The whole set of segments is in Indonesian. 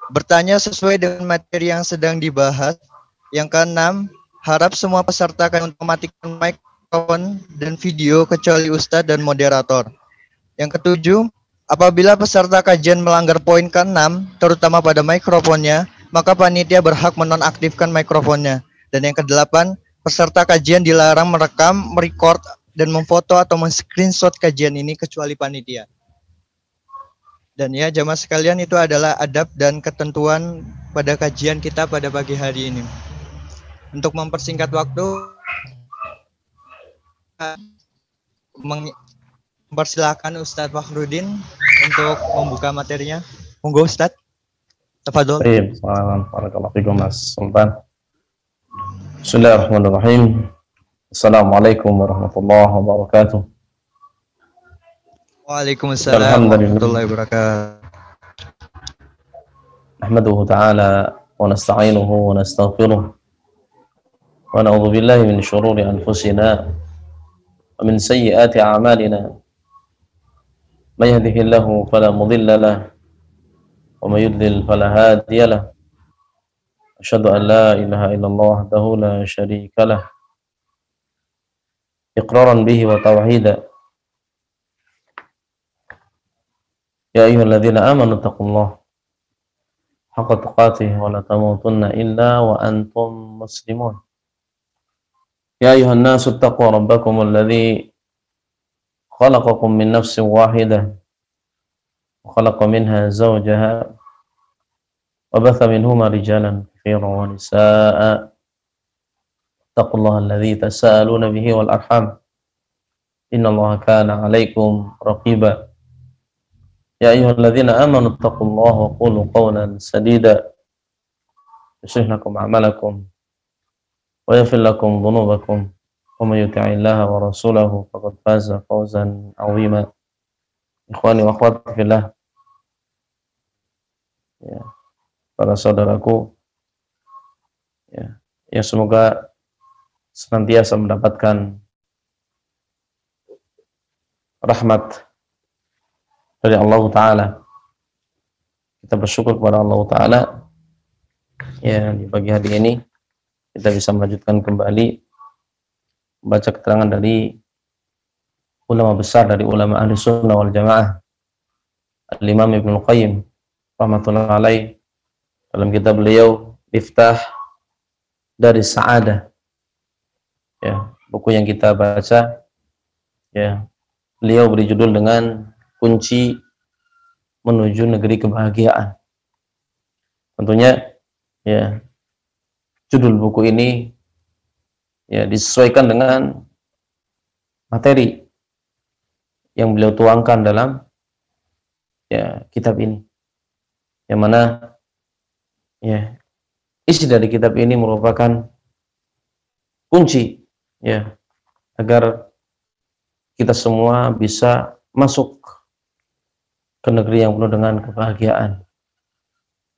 Bertanya sesuai dengan materi yang sedang dibahas. Yang keenam, harap semua peserta akan mematikan mikrofon dan video kecuali Ustadz dan moderator. Yang ketujuh, apabila peserta kajian melanggar poin ke-6, terutama pada mikrofonnya, maka panitia berhak menonaktifkan mikrofonnya. Dan yang kedelapan, peserta kajian dilarang merekam, merecord, dan memfoto atau men-screenshot kajian ini kecuali panitia. Dan ya jamaah sekalian, itu adalah adab dan ketentuan pada kajian kita pada pagi hari ini. Untuk mempersingkat waktu, mempersilahkan Ustadz Fakhrudin untuk membuka materinya. Monggo Ustadz. Tafadhol. Baik, barakallahu fikum Mas Sultan. Bismillahirrahmanirrahim. Assalamualaikum warahmatullahi wabarakatuh. Waalaikumsalam warahmatullahi wabarakatuh. Nahmaduhu ta'ala wa nasta'inuhu wa nastaghfiruh. Wa na'udzu billahi min syururi anfusina wa min sayyiati a'malina. May yahdihillahu fala mudilla lahu wa may yudlil fala hadiya lahu. Asyhadu an la ilaha illallah wahdahu la syarika lah. Iqraran bihi wa tauhida. Ya ayyuhalladzina amanu taqullaha haqqa tuqatih wa la tamutunna illa wa antum muslimun. Ya ayyuhan nasu taqu rabbakum alladzi khalaqakum min nafsin wahidah wa khalaqa minha zawjaha wa batha minhuma rijalan katsiran wa nisaa'a. Taqullaha alladzi tasaaluna bihi wal arham. Innallaha kana 'alaikum raqiba. Ya ayyuhalladzina amanu taqullaha wa qulu qawlan sadida yuslih lakum a'malakum wa yaghfir lakum dhunubakum wa may yuti'illaha wa rasulahu faqad faza fawzan 'azima. Ikhwani wa akhwati fillah, ya, para saudaraku, ya semoga senantiasa mendapatkan rahmat dari Allah Ta'ala. Kita bersyukur kepada Allah Ta'ala, ya, di pagi hari ini kita bisa melanjutkan kembali membaca keterangan dari ulama besar dari ulama ahli sunnah wal jamaah, Al-Imam Ibnu Qayyim rahmatullahi alaih, dalam kitab beliau Miftah dari Sa'adah, ya, buku yang kita baca, ya, beliau beri judul dengan kunci menuju negeri kebahagiaan. Tentunya, ya, judul buku ini, ya, disesuaikan dengan materi yang beliau tuangkan dalam, ya, kitab ini, yang mana, ya, isi dari kitab ini merupakan kunci, ya, agar kita semua bisa masuk ke negeri yang penuh dengan kebahagiaan,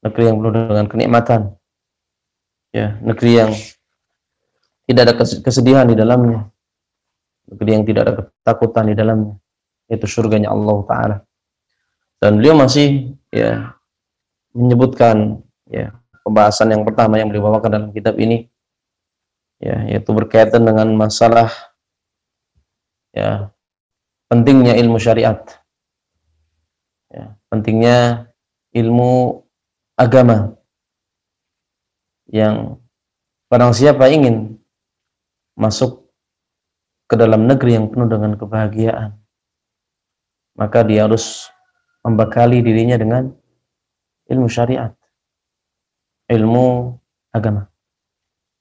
negeri yang penuh dengan kenikmatan, ya, negeri yang tidak ada kesedihan di dalamnya, negeri yang tidak ada ketakutan di dalamnya, yaitu surganya Allah Ta'ala. Dan beliau masih, ya, menyebutkan, ya, pembahasan yang pertama yang beliau bawakan dalam kitab ini, ya, yaitu berkaitan dengan masalah, ya, pentingnya ilmu syariat, ya, pentingnya ilmu agama, yang barang siapa ingin masuk ke dalam negeri yang penuh dengan kebahagiaan, maka dia harus membekali dirinya dengan ilmu syariat, ilmu agama,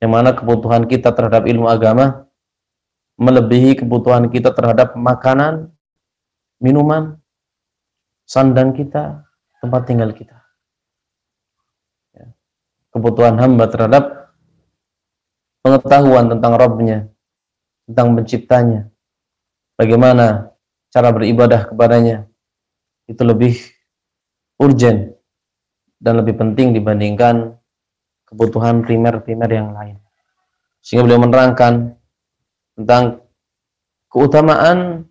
yang mana kebutuhan kita terhadap ilmu agama melebihi kebutuhan kita terhadap makanan, minuman, sandang kita, tempat tinggal kita. Ya. Kebutuhan hamba terhadap pengetahuan tentang Rabb-Nya, tentang penciptanya, bagaimana cara beribadah kepadanya, itu lebih urgen dan lebih penting dibandingkan kebutuhan primer-primer yang lain. Sehingga beliau menerangkan tentang keutamaan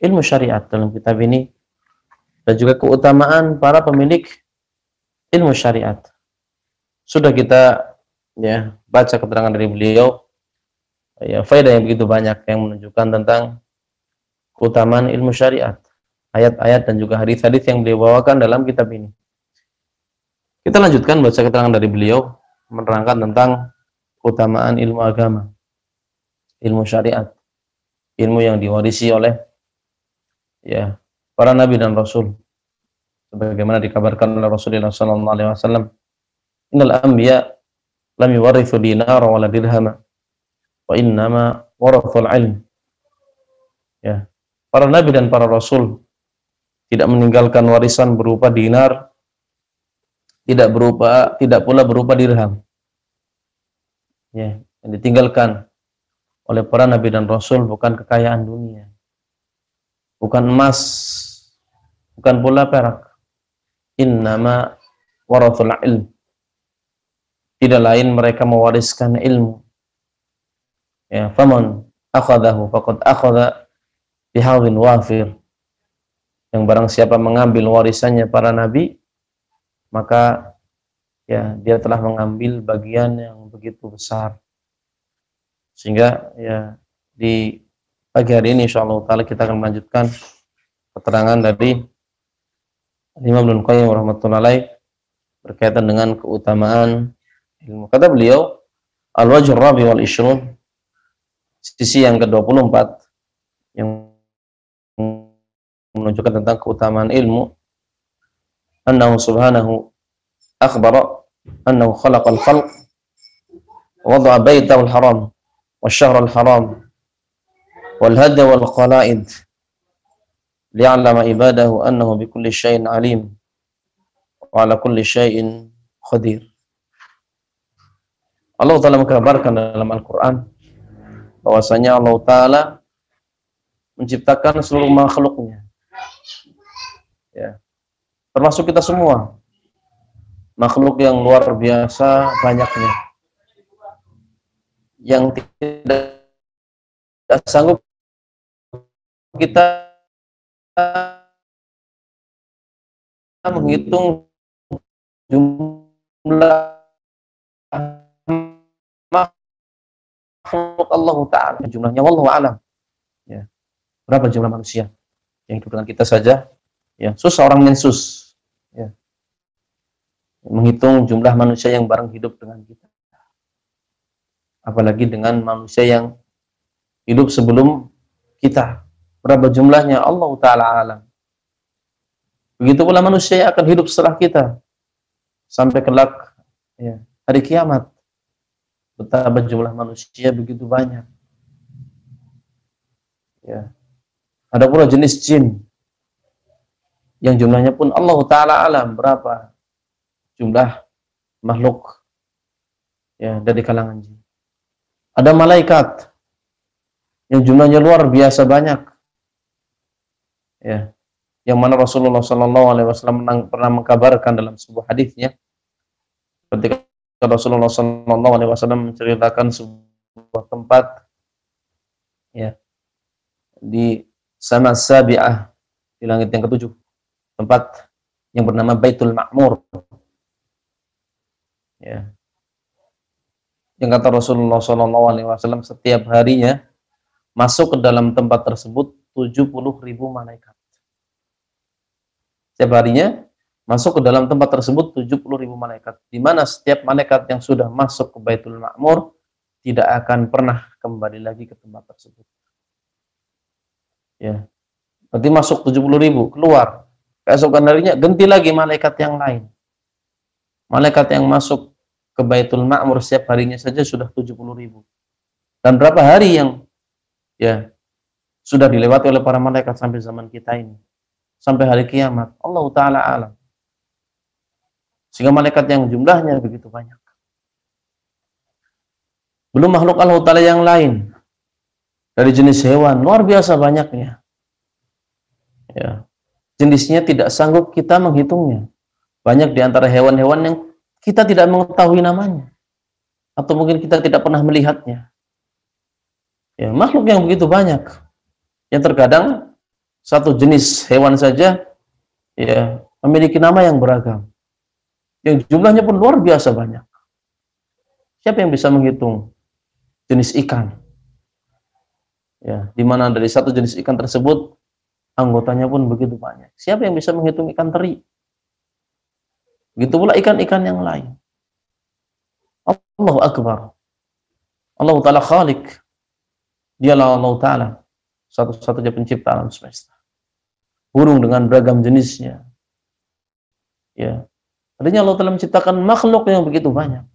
ilmu syariat dalam kitab ini, dan juga keutamaan para pemilik ilmu syariat. Sudah kita ya baca keterangan dari beliau, ya faedah yang begitu banyak yang menunjukkan tentang keutamaan ilmu syariat, ayat-ayat dan juga hadis-hadis yang beliau bawakan dalam kitab ini. Kita lanjutkan baca keterangan dari beliau menerangkan tentang keutamaan ilmu agama, ilmu syariat, ilmu yang diwarisi oleh ya para nabi dan rasul, sebagaimana dikabarkan oleh Rasulullah sallallahu alaihi wasallam, innal anbiya lam yuwarithu dinara wala dirhama wa innama warathul ilm. Ya, para nabi dan para rasul tidak meninggalkan warisan berupa dinar, tidak pula berupa dirham. Ya, yang ditinggalkan oleh para nabi dan rasul bukan kekayaan dunia, bukan emas, bukan pula perak. Innama warathul ilm. Tidak lain mereka mewariskan ilmu. Ya, faman akhadahu faqad akhadha bihadhin wafir. Yang barang siapa mengambil warisannya para nabi, maka ya dia telah mengambil bagian yang begitu besar. Sehingga ya di pagi hari ini insyaallah taala kita akan melanjutkan keterangan dari Imam Ibnu Qayyim rahmatullahi alaih berkaitan dengan keutamaan ilmu. Kata beliau, al-wajh rabi wal ishrun, sisi yang ke-24 yang menunjukkan tentang keutamaan ilmu, annahu subhanahu akhbara annahu khalaqal khalq wada'a baitahul haram wasyahrul haram wal hadya wal qala'id li'allama ibadahu annahu bikulli syai'in alim wa ala kulli syai'in qadir. Allah Ta'ala mengkabarkan dalam Al-Quran bahwasanya Allah Ta'ala menciptakan seluruh makhluknya, ya, termasuk kita semua, makhluk yang luar biasa banyaknya, yang tidak sanggup kita menghitung jumlah makhluk Allah Ta'ala, jumlahnya wallahu a'lam. Ya. Berapa jumlah manusia yang hidup dengan kita saja? Ya, susah orang mensus. Ya. Menghitung jumlah manusia yang bareng hidup dengan kita. Apalagi dengan manusia yang hidup sebelum kita. Berapa jumlahnya? Allah Ta'ala alam. Begitu pula manusia yang akan hidup setelah kita sampai kelak ya, hari kiamat. Betapa jumlah manusia begitu banyak. Ya. Ada pula jenis jin yang jumlahnya pun Allah Ta'ala alam berapa jumlah makhluk ya dari kalangan jin. Ada malaikat yang jumlahnya luar biasa banyak. Ya. Yang mana Rasulullah SAW pernah mengkabarkan dalam sebuah hadisnya ketika Rasulullah SAW menceritakan sebuah tempat ya di sama sabi'ah, di langit yang ketujuh, tempat yang bernama Baitul Ma'mur. Ya. Yang kata Rasulullah SAW setiap harinya masuk ke dalam tempat tersebut 70.000 malaikat. Setiap harinya masuk ke dalam tempat tersebut 70.000 malaikat, di mana setiap malaikat yang sudah masuk ke Baitul Ma'mur tidak akan pernah kembali lagi ke tempat tersebut. Ya, berarti masuk 70.000, keluar. Keesokan harinya ganti lagi malaikat yang lain. Malaikat yang masuk ke Baitul Ma'mur setiap harinya saja sudah 70.000. Dan berapa hari yang ya sudah dilewati oleh para malaikat sampai zaman kita ini, sampai hari kiamat, Allah Ta'ala alam. Sehingga malaikat yang jumlahnya begitu banyak. Belum makhluk Allah Ta'ala yang lain. Dari jenis hewan, luar biasa banyaknya. Ya. Jenisnya tidak sanggup kita menghitungnya. Banyak di antara hewan-hewan yang kita tidak mengetahui namanya. Atau mungkin kita tidak pernah melihatnya. Ya, makhluk yang begitu banyak. Yang terkadang satu jenis hewan saja ya memiliki nama yang beragam. yang jumlahnya pun luar biasa banyak. Siapa yang bisa menghitung jenis ikan? Ya, di mana dari satu jenis ikan tersebut anggotanya pun begitu banyak. Siapa yang bisa menghitung ikan teri? Begitu pula ikan-ikan yang lain. Allahu Akbar. Allah Ta'ala Khalik. Dialah Allah Ta'ala, satu-satunya pencipta alam semesta. Burung dengan beragam jenisnya. Ya. Artinya Allah Ta'ala menciptakan makhluk yang begitu banyak.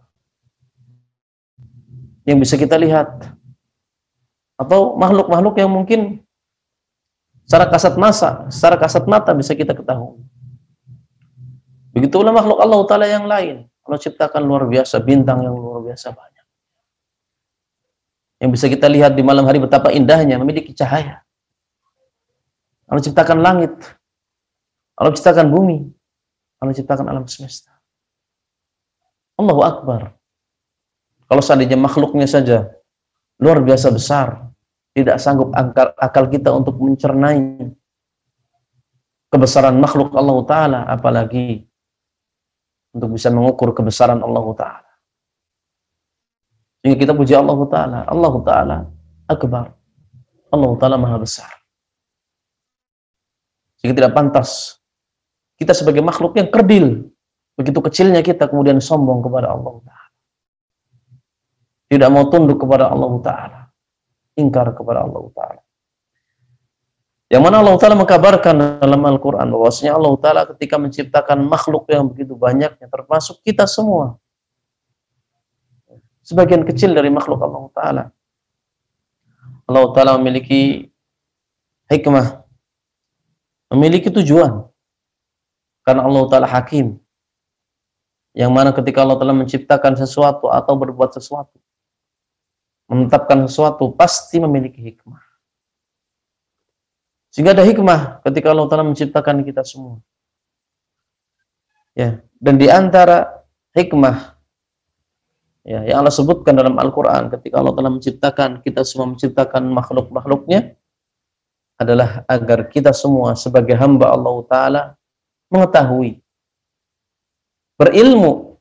Yang bisa kita lihat. Atau makhluk-makhluk yang mungkin secara kasat mata bisa kita ketahui. Begitulah makhluk Allah Ta'ala yang lain. Allah ciptakan luar biasa, bintang yang luar biasa banyak. Yang bisa kita lihat di malam hari betapa indahnya, memiliki cahaya. Allah ciptakan langit. Allah ciptakan bumi. Allah ciptakan alam semesta. Allahu Akbar. Kalau seandainya makhluknya saja luar biasa besar, tidak sanggup akal kita untuk mencernai kebesaran makhluk Allah Ta'ala, apalagi untuk bisa mengukur kebesaran Allah Ta'ala. Sehingga kita puji Allah Ta'ala. Allah Ta'ala Akbar. Allah Ta'ala Maha Besar. Sehingga tidak pantas kita sebagai makhluk yang kerdil, begitu kecilnya kita kemudian sombong kepada Allah Ta'ala. Tidak mau tunduk kepada Allah Ta'ala. Ingkar kepada Allah Ta'ala. Yang mana Allah Ta'ala mengkabarkan dalam Al-Quran bahwasanya Allah Ta'ala ketika menciptakan makhluk yang begitu banyaknya, termasuk kita semua, sebagian kecil dari makhluk Allah Ta'ala. Allah Ta'ala memiliki hikmah, memiliki tujuan, karena Allah Ta'ala hakim, yang mana ketika Allah Ta'ala menciptakan sesuatu atau berbuat sesuatu, menetapkan sesuatu, pasti memiliki hikmah. Sehingga ada hikmah ketika Allah Ta'ala menciptakan kita semua. Ya, dan di antara hikmah ya, yang Allah sebutkan dalam Al-Quran ketika Allah Ta'ala menciptakan kita semua, menciptakan makhluk-makhluknya, adalah agar kita semua sebagai hamba Allah Ta'ala mengetahui, berilmu,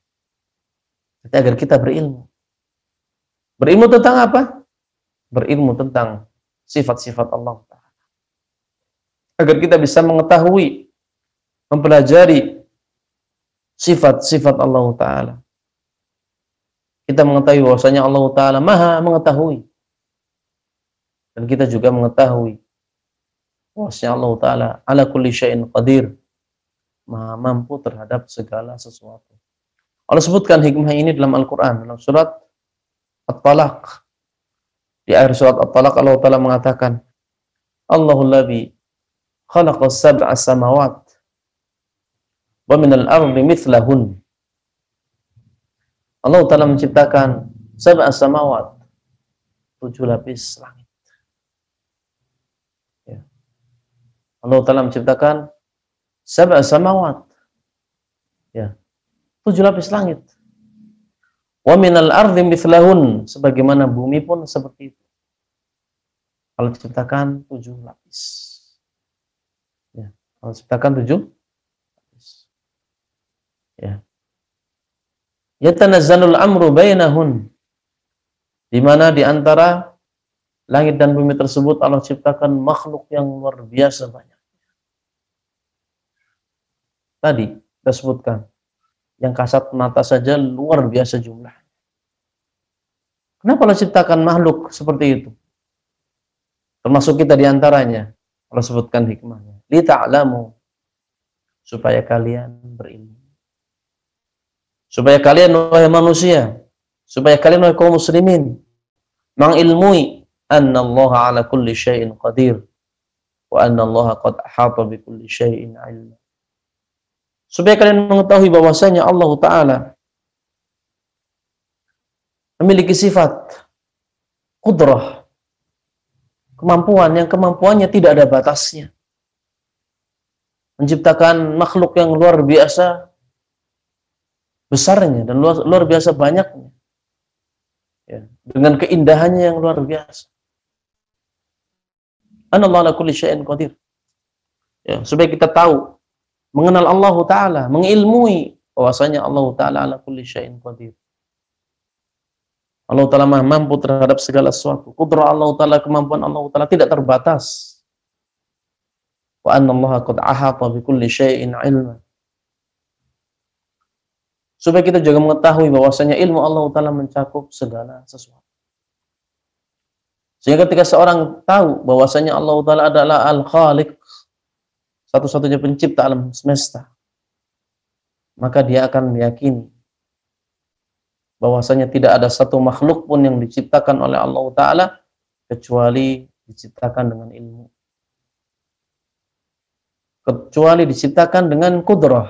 agar kita berilmu. Berilmu tentang apa? Berilmu tentang sifat-sifat Allah Ta'ala. Agar kita bisa mengetahui, mempelajari sifat-sifat Allah Ta'ala. Kita mengetahui bahwasanya Allah Ta'ala Maha mengetahui. Dan kita juga mengetahui bahwasanya Allah Ta'ala ala kulli syai'in qadir, Maha mampu terhadap segala sesuatu. Allah sebutkan hikmah ini dalam Al-Quran, dalam surat At-Talaq. Di akhir surat At-Talaq Allah Ta'ala mengatakan, Allahul ladzi khalaqa sab'a samawat wa minal ardi mithlahun. Allah Ta'ala menciptakan sab'a samawat, 7 lapis langit. Ya. Allah Ta'ala menciptakan sab'a samawat, ya, 7 lapis langit. Wa minal ardi mithlahun, sebagaimana bumi pun seperti itu. Allah ciptakan 7 lapis. Ya, Allah ciptakan 7 lapis. Ya. Yatanazzalul amru bainahun, di mana di antara langit dan bumi tersebut Allah ciptakan makhluk yang luar biasa banyak. Tadi kita sebutkan, yang kasat mata saja luar biasa jumlah. Kenapa Allah ciptakan makhluk seperti itu? Termasuk kita di antaranya. Allah sebutkan hikmahnya. Li ta'lamu, supaya kalian berilmu. Supaya kalian, wahai manusia, supaya kalian, wahai kaum muslimin, mengilmui anna Allah ala kulli syai'in qadir wa anna Allah qad ahata bi kulli syai'in ilma. Supaya kalian mengetahui bahwasanya Allah Ta'ala memiliki sifat qudrah, kemampuan yang kemampuannya tidak ada batasnya, menciptakan makhluk yang luar biasa besarnya dan luar biasa banyaknya, ya, dengan keindahannya yang luar biasa. Anallahu ala kulli syai'in qadir. Ya, supaya kita tahu, mengenal Allah Ta'ala, mengilmui bahwasanya Allah Ta'ala ala kulli syai'in qadir. Allah Ta'ala maha mampu terhadap segala sesuatu. Qudrah Allah Ta'ala, kemampuan Allah Ta'ala tidak terbatas. Wa anna Allah qad ahata bi kulli syai'in ilma. Supaya kita juga mengetahui bahwasanya ilmu Allah Ta'ala mencakup segala sesuatu. Sehingga ketika seorang tahu bahwasanya Allah Ta'ala adalah Al-Khaliq, satu-satunya pencipta alam semesta, maka dia akan meyakini bahwasanya tidak ada satu makhluk pun yang diciptakan oleh Allah Ta'ala kecuali diciptakan dengan ilmu, kecuali diciptakan dengan kudrah,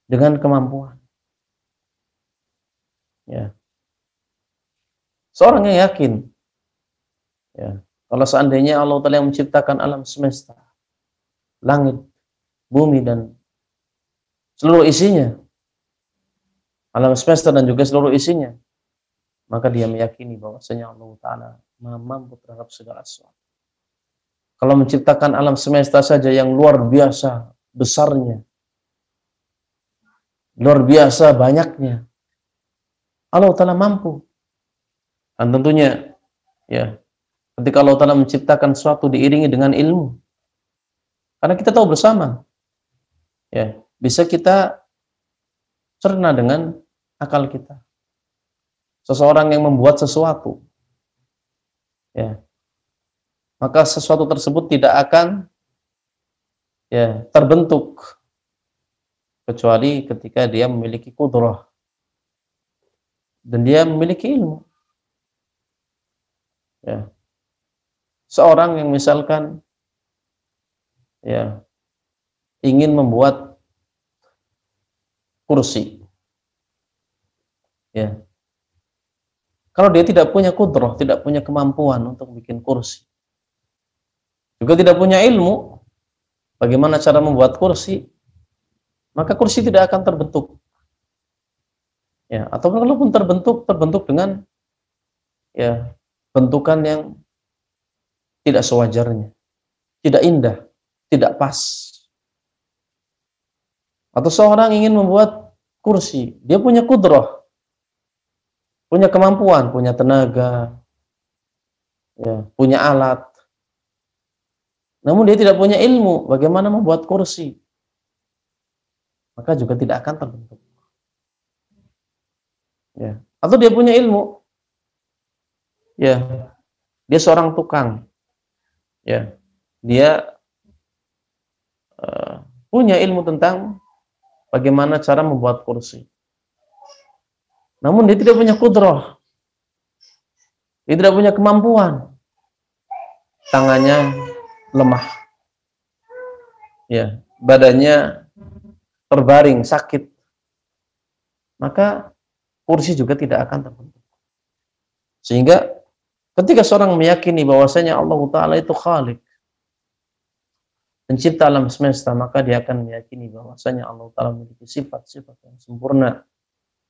dengan kemampuan. Ya. Seorang yang yakin, ya, kalau seandainya Allah Ta'ala yang menciptakan alam semesta, langit, bumi, dan seluruh isinya, alam semesta dan juga seluruh isinya, maka dia meyakini bahwasanya Allah Ta'ala maha mampu terhadap segala sesuatu. Kalau menciptakan alam semesta saja yang luar biasa besarnya, luar biasa banyaknya, Allah Ta'ala mampu. Dan tentunya, ya, ketika Allah Ta'ala menciptakan sesuatu diiringi dengan ilmu, karena kita tahu bersama, ya, bisa kita cerna dengan akal kita. Seseorang yang membuat sesuatu, ya, maka sesuatu tersebut tidak akan, ya, terbentuk kecuali ketika dia memiliki kudrah dan dia memiliki ilmu. Ya. Seorang yang misalkan, ya, ingin membuat kursi, ya, kalau dia tidak punya kudrah, tidak punya kemampuan untuk bikin kursi, juga tidak punya ilmu bagaimana cara membuat kursi, maka kursi tidak akan terbentuk. Ya, atau kalaupun terbentuk dengan, ya, bentukan yang tidak sewajarnya, tidak indah, tidak pas. Atau seorang ingin membuat kursi, dia punya kudrah, punya kemampuan, punya tenaga, ya, punya alat, namun dia tidak punya ilmu bagaimana membuat kursi, maka juga tidak akan terbentuk. Ya. Atau dia punya ilmu, ya, dia seorang tukang, ya, dia punya ilmu tentang bagaimana cara membuat kursi, namun dia tidak punya kudrah, dia tidak punya kemampuan, tangannya lemah, ya, badannya terbaring sakit, maka kursi juga tidak akan terbentuk. Sehingga ketika seorang meyakini bahwasanya Allah Ta'ala itu Khaliq, pencipta alam semesta, maka dia akan meyakini bahwasanya Allah Ta'ala memiliki sifat-sifat yang sempurna.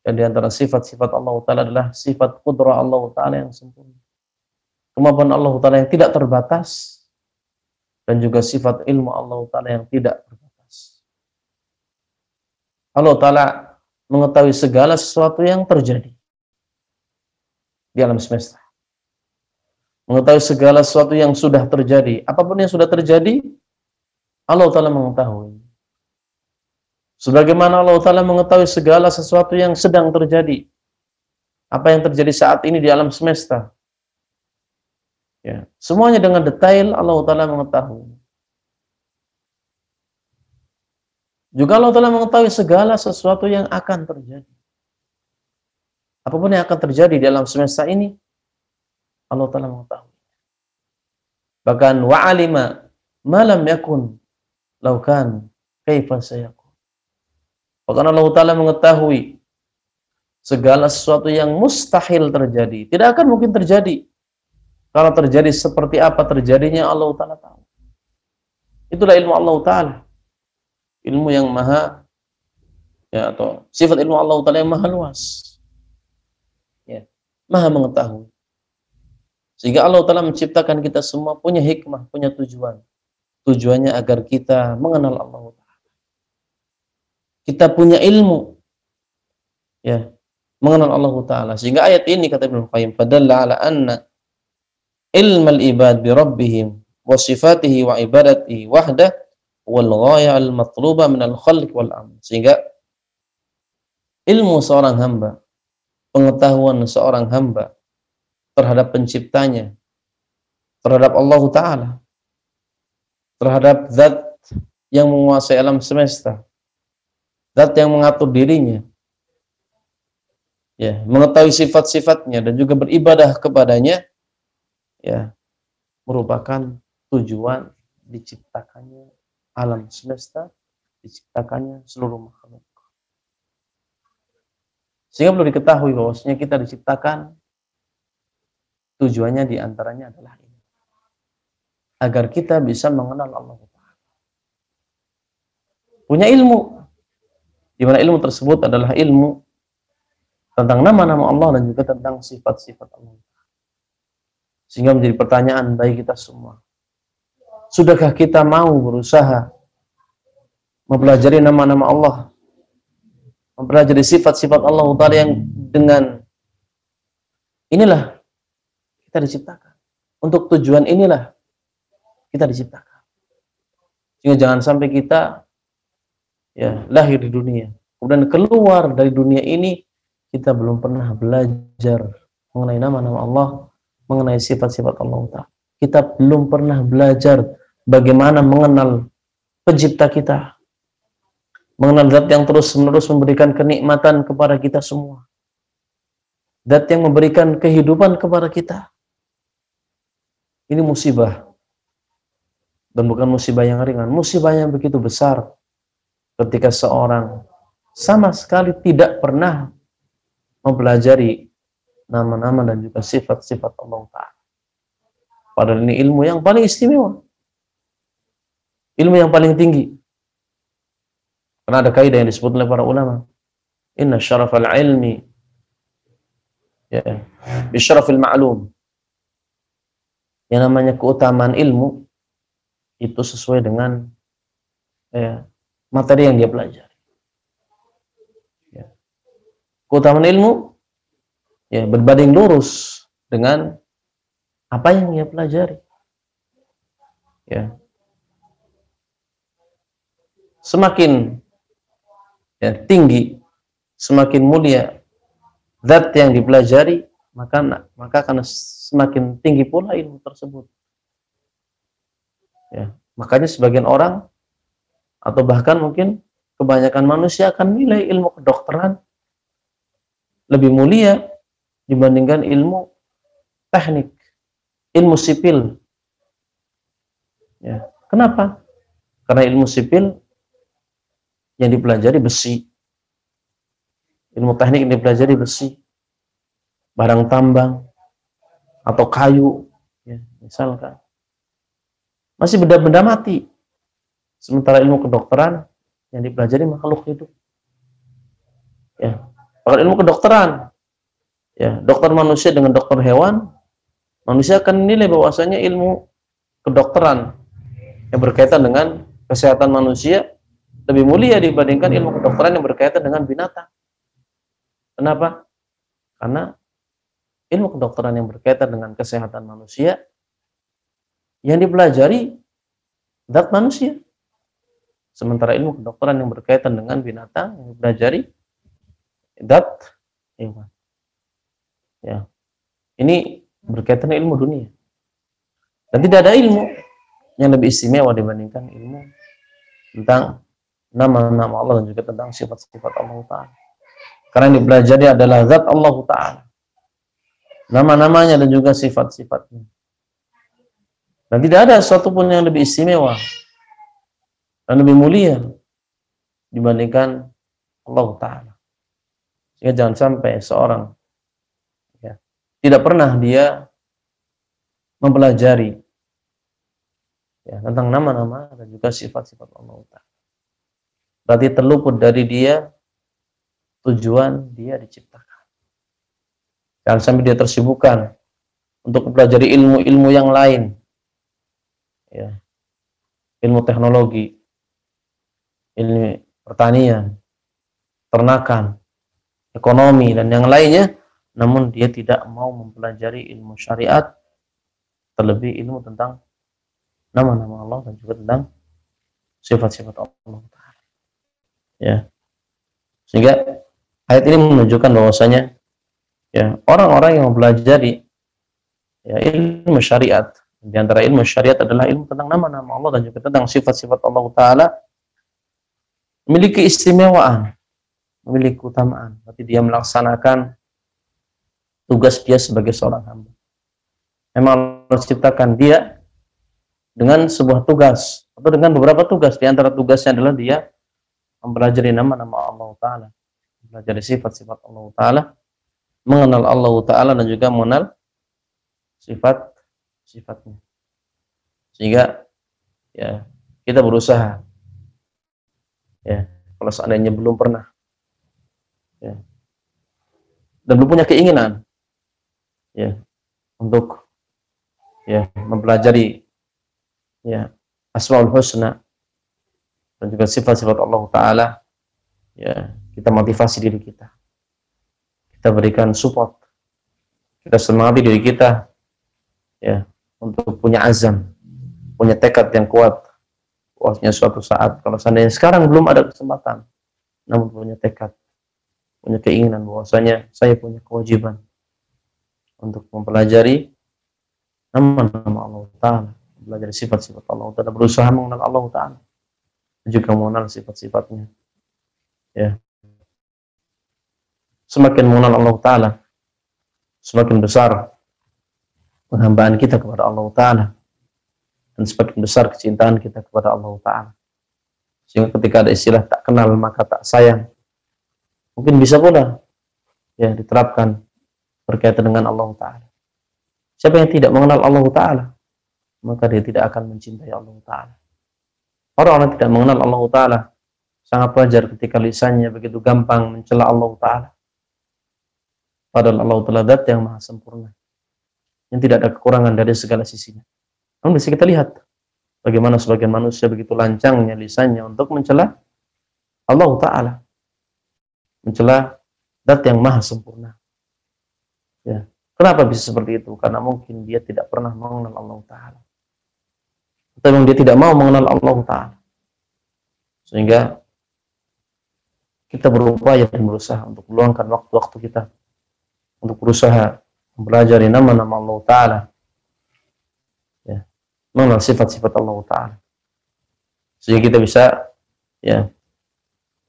Dan di antara sifat-sifat Allah Ta'ala adalah sifat kudrah Allah Ta'ala yang sempurna, kemampuan Allah Ta'ala yang tidak terbatas, dan juga sifat ilmu Allah Ta'ala yang tidak terbatas. Allah Ta'ala mengetahui segala sesuatu yang terjadi di alam semesta, mengetahui segala sesuatu yang sudah terjadi. Apapun yang sudah terjadi, Allah Ta'ala mengetahui. Sebagaimana Allah Ta'ala mengetahui segala sesuatu yang sedang terjadi. Apa yang terjadi saat ini di alam semesta, ya, semuanya dengan detail Allah Ta'ala mengetahui. Juga Allah Ta'ala mengetahui segala sesuatu yang akan terjadi. Apapun yang akan terjadi di alam semesta ini, Allah Ta'ala mengetahui. Bahkan wa'alima ma lam yakun laukan kaifa sayakun. Bahkan Allah Ta'ala mengetahui segala sesuatu yang mustahil terjadi, tidak akan mungkin terjadi. Kalau terjadi seperti apa terjadinya, Allah Ta'ala tahu. Itulah ilmu Allah Ta'ala, ilmu yang maha, ya, atau sifat ilmu Allah Ta'ala yang maha luas, ya, maha mengetahui. Sehingga Allah Ta'ala menciptakan kita semua punya hikmah, punya tujuan. Tujuannya agar kita mengenal Allah Ta'ala. kita punya ilmu, ya, mengenal Allah Ta'ala. Sehingga ayat ini kata Ibnu Qayyim, fadalla ala anna ilmal ibad bi rabbihim wa sifatihi wa ibadatihi wahdah wal ghaya al matluba min al khalq wal amr. Sehingga ilmu seorang hamba, pengetahuan seorang hamba terhadap penciptanya, terhadap Allah Ta'ala, terhadap zat yang menguasai alam semesta, zat yang mengatur dirinya, ya, mengetahui sifat-sifatnya dan juga beribadah kepadanya, ya, merupakan tujuan diciptakannya alam semesta, diciptakannya seluruh makhluk. Sehingga perlu diketahui bahwasanya kita diciptakan tujuannya diantaranya adalah ini, agar kita bisa mengenal Allah Ta'ala, punya ilmu, di mana ilmu tersebut adalah ilmu tentang nama-nama Allah dan juga tentang sifat-sifat Allah. Sehingga menjadi pertanyaan bagi kita semua, sudahkah kita mau berusaha mempelajari nama-nama Allah, mempelajari sifat-sifat Allah Ta'ala yang dengan inilah kita diciptakan, untuk tujuan inilah kita diciptakan. Sehingga jangan sampai kita, ya, lahir di dunia, kemudian keluar dari dunia ini, kita belum pernah belajar mengenai nama-nama Allah, mengenai sifat-sifat Allah Ta'ala. Kita belum pernah belajar bagaimana mengenal pencipta kita, mengenal zat yang terus-menerus memberikan kenikmatan kepada kita semua, zat yang memberikan kehidupan kepada kita. Ini musibah, dan bukan musibah yang ringan, musibah yang begitu besar ketika seorang sama sekali tidak pernah mempelajari nama-nama dan juga sifat-sifat Allah Ta'ala. Padahal ini ilmu yang paling istimewa, ilmu yang paling tinggi. Karena ada kaidah yang disebut oleh para ulama, inna syarafal ilmi, ya, bisyarafil ma'lum. Yang namanya keutamaan ilmu itu sesuai dengan, ya, materi yang dia pelajari. Ya. Keutamaan ilmu, ya, berbanding lurus dengan apa yang dia pelajari. Ya. Semakin, ya, tinggi, semakin mulia zat yang dipelajari, maka akan semakin tinggi pula ilmu tersebut. Ya, makanya sebagian orang atau bahkan mungkin kebanyakan manusia akan nilai ilmu kedokteran lebih mulia dibandingkan ilmu teknik, ilmu sipil. Ya, kenapa? Karena ilmu sipil yang dipelajari besi, ilmu teknik yang dipelajari besi, barang tambang atau kayu, ya, misalkan masih benda-benda mati. Sementara ilmu kedokteran yang dipelajari makhluk hidup. Ya, kalau ilmu kedokteran, ya, dokter manusia dengan dokter hewan, manusia akan menilai bahwasanya ilmu kedokteran yang berkaitan dengan kesehatan manusia lebih mulia dibandingkan ilmu kedokteran yang berkaitan dengan binatang. Kenapa? Karena ilmu kedokteran yang berkaitan dengan kesehatan manusia yang dipelajari zat manusia. Sementara ilmu kedokteran yang berkaitan dengan binatang yang dipelajari zat hewan. Ya. Ini berkaitan dengan ilmu dunia. Dan tidak ada ilmu yang lebih istimewa dibandingkan ilmu tentang nama-nama Allah dan juga tentang sifat-sifat Allah Ta'ala. Karena yang dipelajari adalah zat Allah Ta'ala, nama-namanya dan juga sifat-sifatnya. Dan tidak ada sesuatu pun yang lebih istimewa dan lebih mulia dibandingkan Allah Ta'ala. Sehingga jangan sampai seorang, ya, tidak pernah dia mempelajari, ya, tentang nama-nama dan juga sifat-sifat Allah Ta'ala. Berarti terluput dari dia tujuan dia diciptakan. Jangan sampai dia tersibukkan untuk mempelajari ilmu-ilmu yang lain, ya, ilmu teknologi, ilmu pertanian, peternakan, ekonomi, dan yang lainnya, namun dia tidak mau mempelajari ilmu syariat, terlebih ilmu tentang nama-nama Allah dan juga tentang sifat-sifat Allah. Ya, sehingga ayat ini menunjukkan bahwasanya ya orang-orang yang mempelajari ya ilmu syariat, di antara ilmu syariat adalah ilmu tentang nama-nama Allah dan juga tentang sifat-sifat Allah Ta'ala, memiliki istimewaan, memiliki keutamaan. Berarti dia melaksanakan tugas dia sebagai seorang hamba. Memang Allah ciptakan dia dengan sebuah tugas atau dengan beberapa tugas. Di antara tugasnya adalah dia mempelajari nama-nama Allah Ta'ala, mempelajari sifat-sifat Allah Ta'ala, mengenal Allah Ta'ala dan juga mengenal sifat-sifatnya. Sehingga ya kita berusaha ya, kalau seandainya belum pernah ya, dan belum punya keinginan ya untuk ya mempelajari ya Asmaul Husna dan juga sifat-sifat Allah Ta'ala, ya kita motivasi diri kita, kita berikan support, kita semangati diri kita ya untuk punya azam, punya tekad yang kuat. Bahwasanya suatu saat kalau seandainya sekarang belum ada kesempatan, namun punya tekad, punya keinginan bahwasanya saya punya kewajiban untuk mempelajari nama-nama Allah Ta'ala, mempelajari sifat-sifat Allah Ta'ala, berusaha mengenal Allah Ta'ala, juga mengenal sifat-sifatnya. Ya, semakin mengenal Allah Ta'ala, semakin besar penghambaan kita kepada Allah Ta'ala, dan semakin besar kecintaan kita kepada Allah Ta'ala. Sehingga ketika ada istilah tak kenal maka tak sayang, mungkin bisa pula ya diterapkan berkaitan dengan Allah Ta'ala. Siapa yang tidak mengenal Allah Ta'ala, maka dia tidak akan mencintai Allah Ta'ala. Orang-orang tidak mengenal Allah Ta'ala, sangat wajar ketika lisannya begitu gampang mencela Allah Ta'ala. Padahal Allah Ta'ala zat yang maha sempurna, yang tidak ada kekurangan dari segala sisinya. Namun bisa kita lihat bagaimana sebagian manusia begitu lancangnya lisannya untuk mencela Allah Ta'ala, mencela zat yang maha sempurna. Ya. Kenapa bisa seperti itu? Karena mungkin dia tidak pernah mengenal Allah Ta'ala, atau memang dia tidak mau mengenal Allah Ta'ala. Sehingga kita berupaya dan berusaha untuk meluangkan waktu-waktu kita untuk berusaha mempelajari nama-nama Allah Ta'ala, ya, mengenal sifat-sifat Allah Ta'ala, sehingga kita bisa ya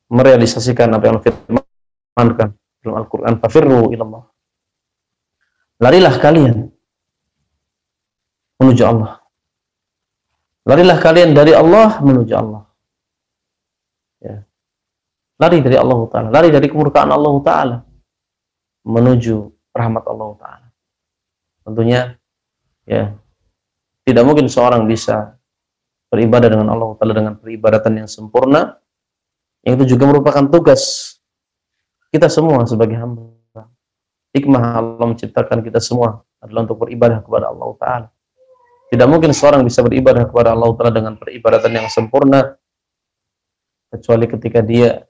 merealisasikan apa yang firmankan dalam Al-Quran, fafirru ilallah, larilah kalian menuju Allah, larilah kalian dari Allah menuju Allah. Ya. Lari dari Allah Ta'ala, lari dari kemurkaan Allah Ta'ala menuju rahmat Allah Ta'ala. Tentunya ya tidak mungkin seorang bisa beribadah dengan Allah Ta'ala dengan peribadatan yang sempurna, yang itu juga merupakan tugas kita semua sebagai hamba. Hikmah Allah menciptakan kita semua adalah untuk beribadah kepada Allah Ta'ala. Tidak mungkin seorang bisa beribadah kepada Allah Ta'ala dengan peribadatan yang sempurna kecuali ketika dia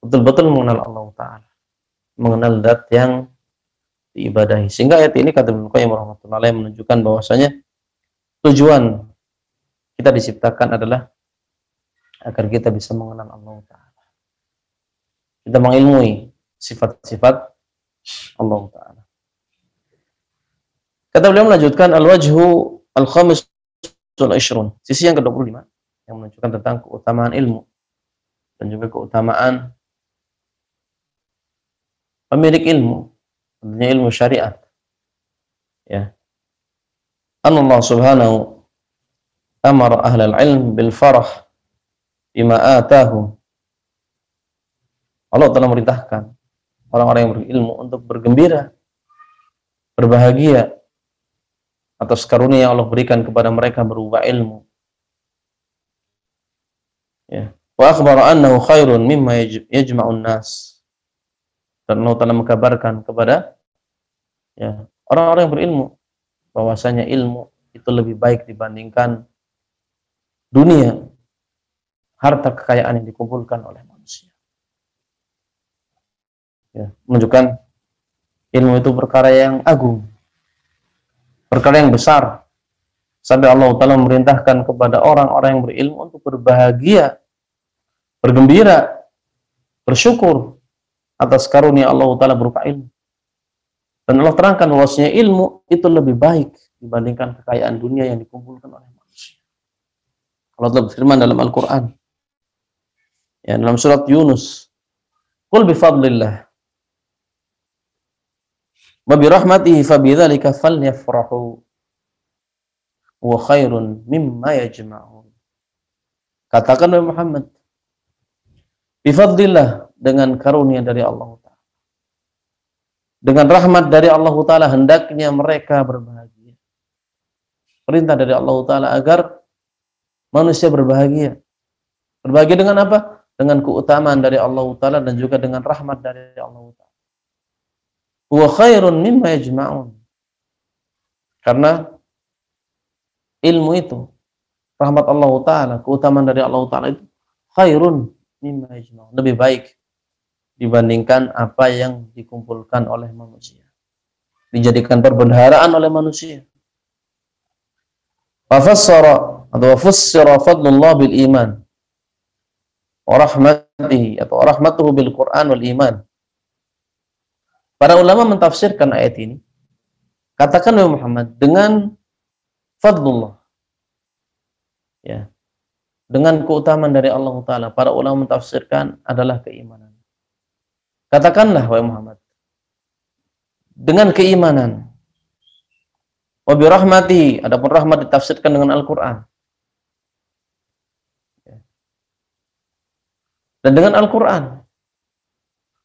betul-betul mengenal Allah Ta'ala, mengenal zat yang diibadahi. Sehingga ayat ini kata Ibnu Qayyim rahimahullah alaih menunjukkan bahwasanya tujuan kita diciptakan adalah agar kita bisa mengenal Allah Ta'ala, kita mengilmui sifat-sifat Allah Ta'ala. Kata beliau melanjutkan, al-wajhu al-khamis wal-ishrun, sisi yang ke-25 yang menunjukkan tentang keutamaan ilmu dan juga keutamaan pemilik ilmu, tentunya ilmu syariat. Ya. Allah Subhanahu amara ahlal ilm bil farah bima atahum. Allah telah memerintahkan orang-orang yang berilmu untuk bergembira, berbahagia atas karunia yang Allah berikan kepada mereka berupa ilmu. Ya. Wa akhbara annahu khairun mimma yajma'un nas. Dan Allah telah mengkabarkan kepada ya, orang-orang yang berilmu bahwasanya ilmu itu lebih baik dibandingkan dunia, harta kekayaan yang dikumpulkan oleh manusia. Ya, menunjukkan ilmu itu perkara yang agung, perkara yang besar. Sampai Allah Ta'ala memerintahkan kepada orang-orang yang berilmu untuk berbahagia, bergembira, bersyukur atas karunia Allah Ta'ala berupa ilmu. Dan Allah terangkan bahwasanya ilmu itu lebih baik dibandingkan kekayaan dunia yang dikumpulkan oleh manusia. Allah telah berfirman dalam Al-Quran, ya, dalam surat Yunus, "Qul bifadlillah wa birahmatihi fabidzalika falyafrahu wa khairun mimma yajma'un." Katakan wahai Muhammad, bifadlillah, dengan karunia dari Allah Ta'ala, dengan rahmat dari Allah Ta'ala, hendaknya mereka berbahagia. Perintah dari Allah Ta'ala agar manusia berbahagia. Berbahagia dengan apa? Dengan keutamaan dari Allah Ta'ala dan juga dengan rahmat dari Allah Ta'ala. Wa khairun mimma yajma'un. Karena ilmu itu, rahmat Allah Ta'ala, keutamaan dari Allah Ta'ala itu khairun mimma yajma'un, lebih baik dibandingkan apa yang dikumpulkan oleh manusia, dijadikan perbendaharaan oleh manusia. Fafassara atau fassara fadlullah bil iman wa rahmatihi atau rahmatuhu bil Quran wal iman. Para ulama mentafsirkan ayat ini, katakan wahai Muhammad, dengan fadlullah, ya, dengan keutamaan dari Allah Ta'ala. Para ulama mentafsirkan adalah keimanan. Katakanlah wahai Muhammad, dengan keimanan. Wa bi rahmatihi, adapun rahmat ditafsirkan dengan Al-Qur'an. Dan dengan Al-Qur'an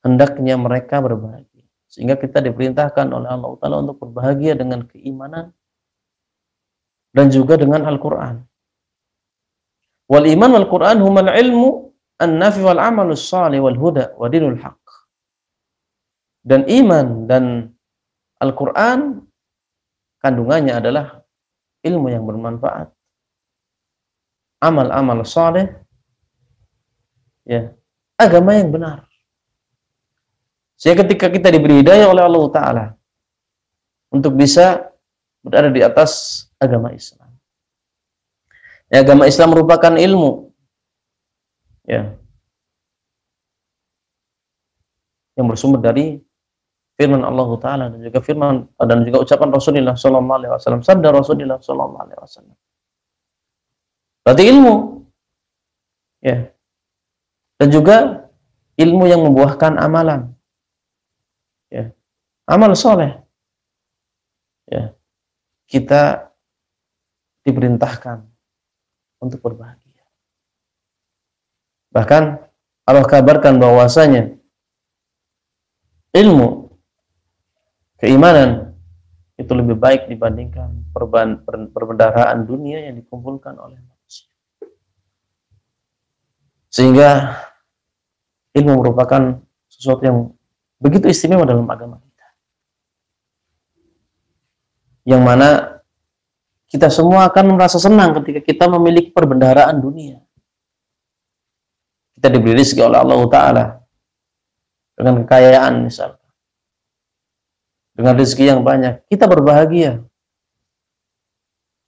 hendaknya mereka berbahagia. Sehingga kita diperintahkan oleh Allah Ta'ala untuk berbahagia dengan keimanan dan juga dengan Al-Qur'an. Wal iman wal Qur'an humal ilmu an-nafi wal amalus salih wal huda wa dinul haq. Dan iman dan Al-Qur'an kandungannya adalah ilmu yang bermanfaat, amal-amal saleh, ya, agama yang benar. Sehingga ketika kita diberi hidayah oleh Allah Ta'ala untuk bisa berada di atas agama Islam. Ya, agama Islam merupakan ilmu, ya, yang bersumber dari firman Allah Ta'ala dan juga firman dan juga ucapan Rasulullah Sallallahu Alaihi Wasallam, sabda Rasulullah Sallallahu Alaihi Wasallam. Berarti ilmu, ya, dan juga ilmu yang membuahkan amalan, ya, amal soleh, ya, kita diperintahkan untuk berbahagia. Bahkan Allah kabarkan bahwasanya ilmu, keimanan itu lebih baik dibandingkan perbendaharaan dunia yang dikumpulkan oleh manusia. Sehingga ilmu merupakan sesuatu yang begitu istimewa dalam agama kita. Yang mana kita semua akan merasa senang ketika kita memiliki perbendaharaan dunia. Kita diberi rezeki oleh Allah Ta'ala dengan kekayaan misalnya, dengan rezeki yang banyak, kita berbahagia.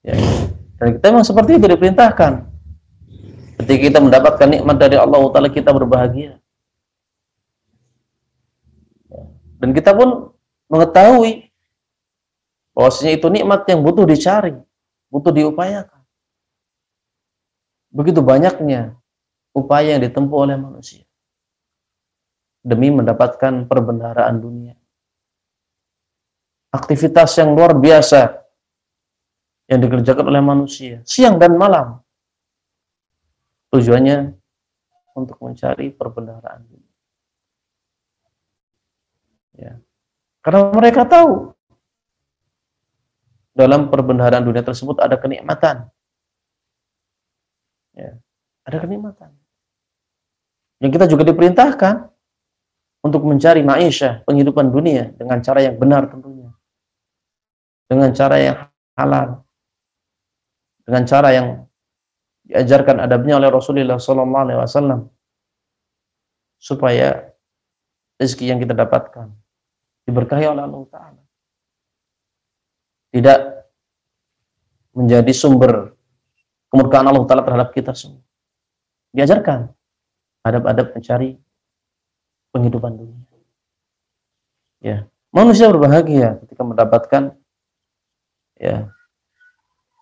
Ya. Dan kita memang seperti itu diperintahkan. Ketika kita mendapatkan nikmat dari Allah Ta'ala, kita berbahagia. Ya. Dan kita pun mengetahui bahwasanya itu nikmat yang butuh dicari, butuh diupayakan. Begitu banyaknya upaya yang ditempuh oleh manusia demi mendapatkan perbendaharaan dunia. Aktivitas yang luar biasa yang dikerjakan oleh manusia siang dan malam, tujuannya untuk mencari perbendaharaan dunia. Ya. Karena mereka tahu dalam perbendaharaan dunia tersebut ada kenikmatan. Ya. Ada kenikmatan. Yang kita juga diperintahkan untuk mencari maisha, penghidupan dunia dengan cara yang benar tentunya. Dengan cara yang halal. Dengan cara yang diajarkan adabnya oleh Rasulullah SAW, supaya rezeki yang kita dapatkan diberkahi oleh Allah Ta'ala. Tidak menjadi sumber kemurkaan Allah Ta'ala terhadap kita semua. Diajarkan adab-adab mencari penghidupan dunia. Ya, manusia berbahagia ketika mendapatkan ya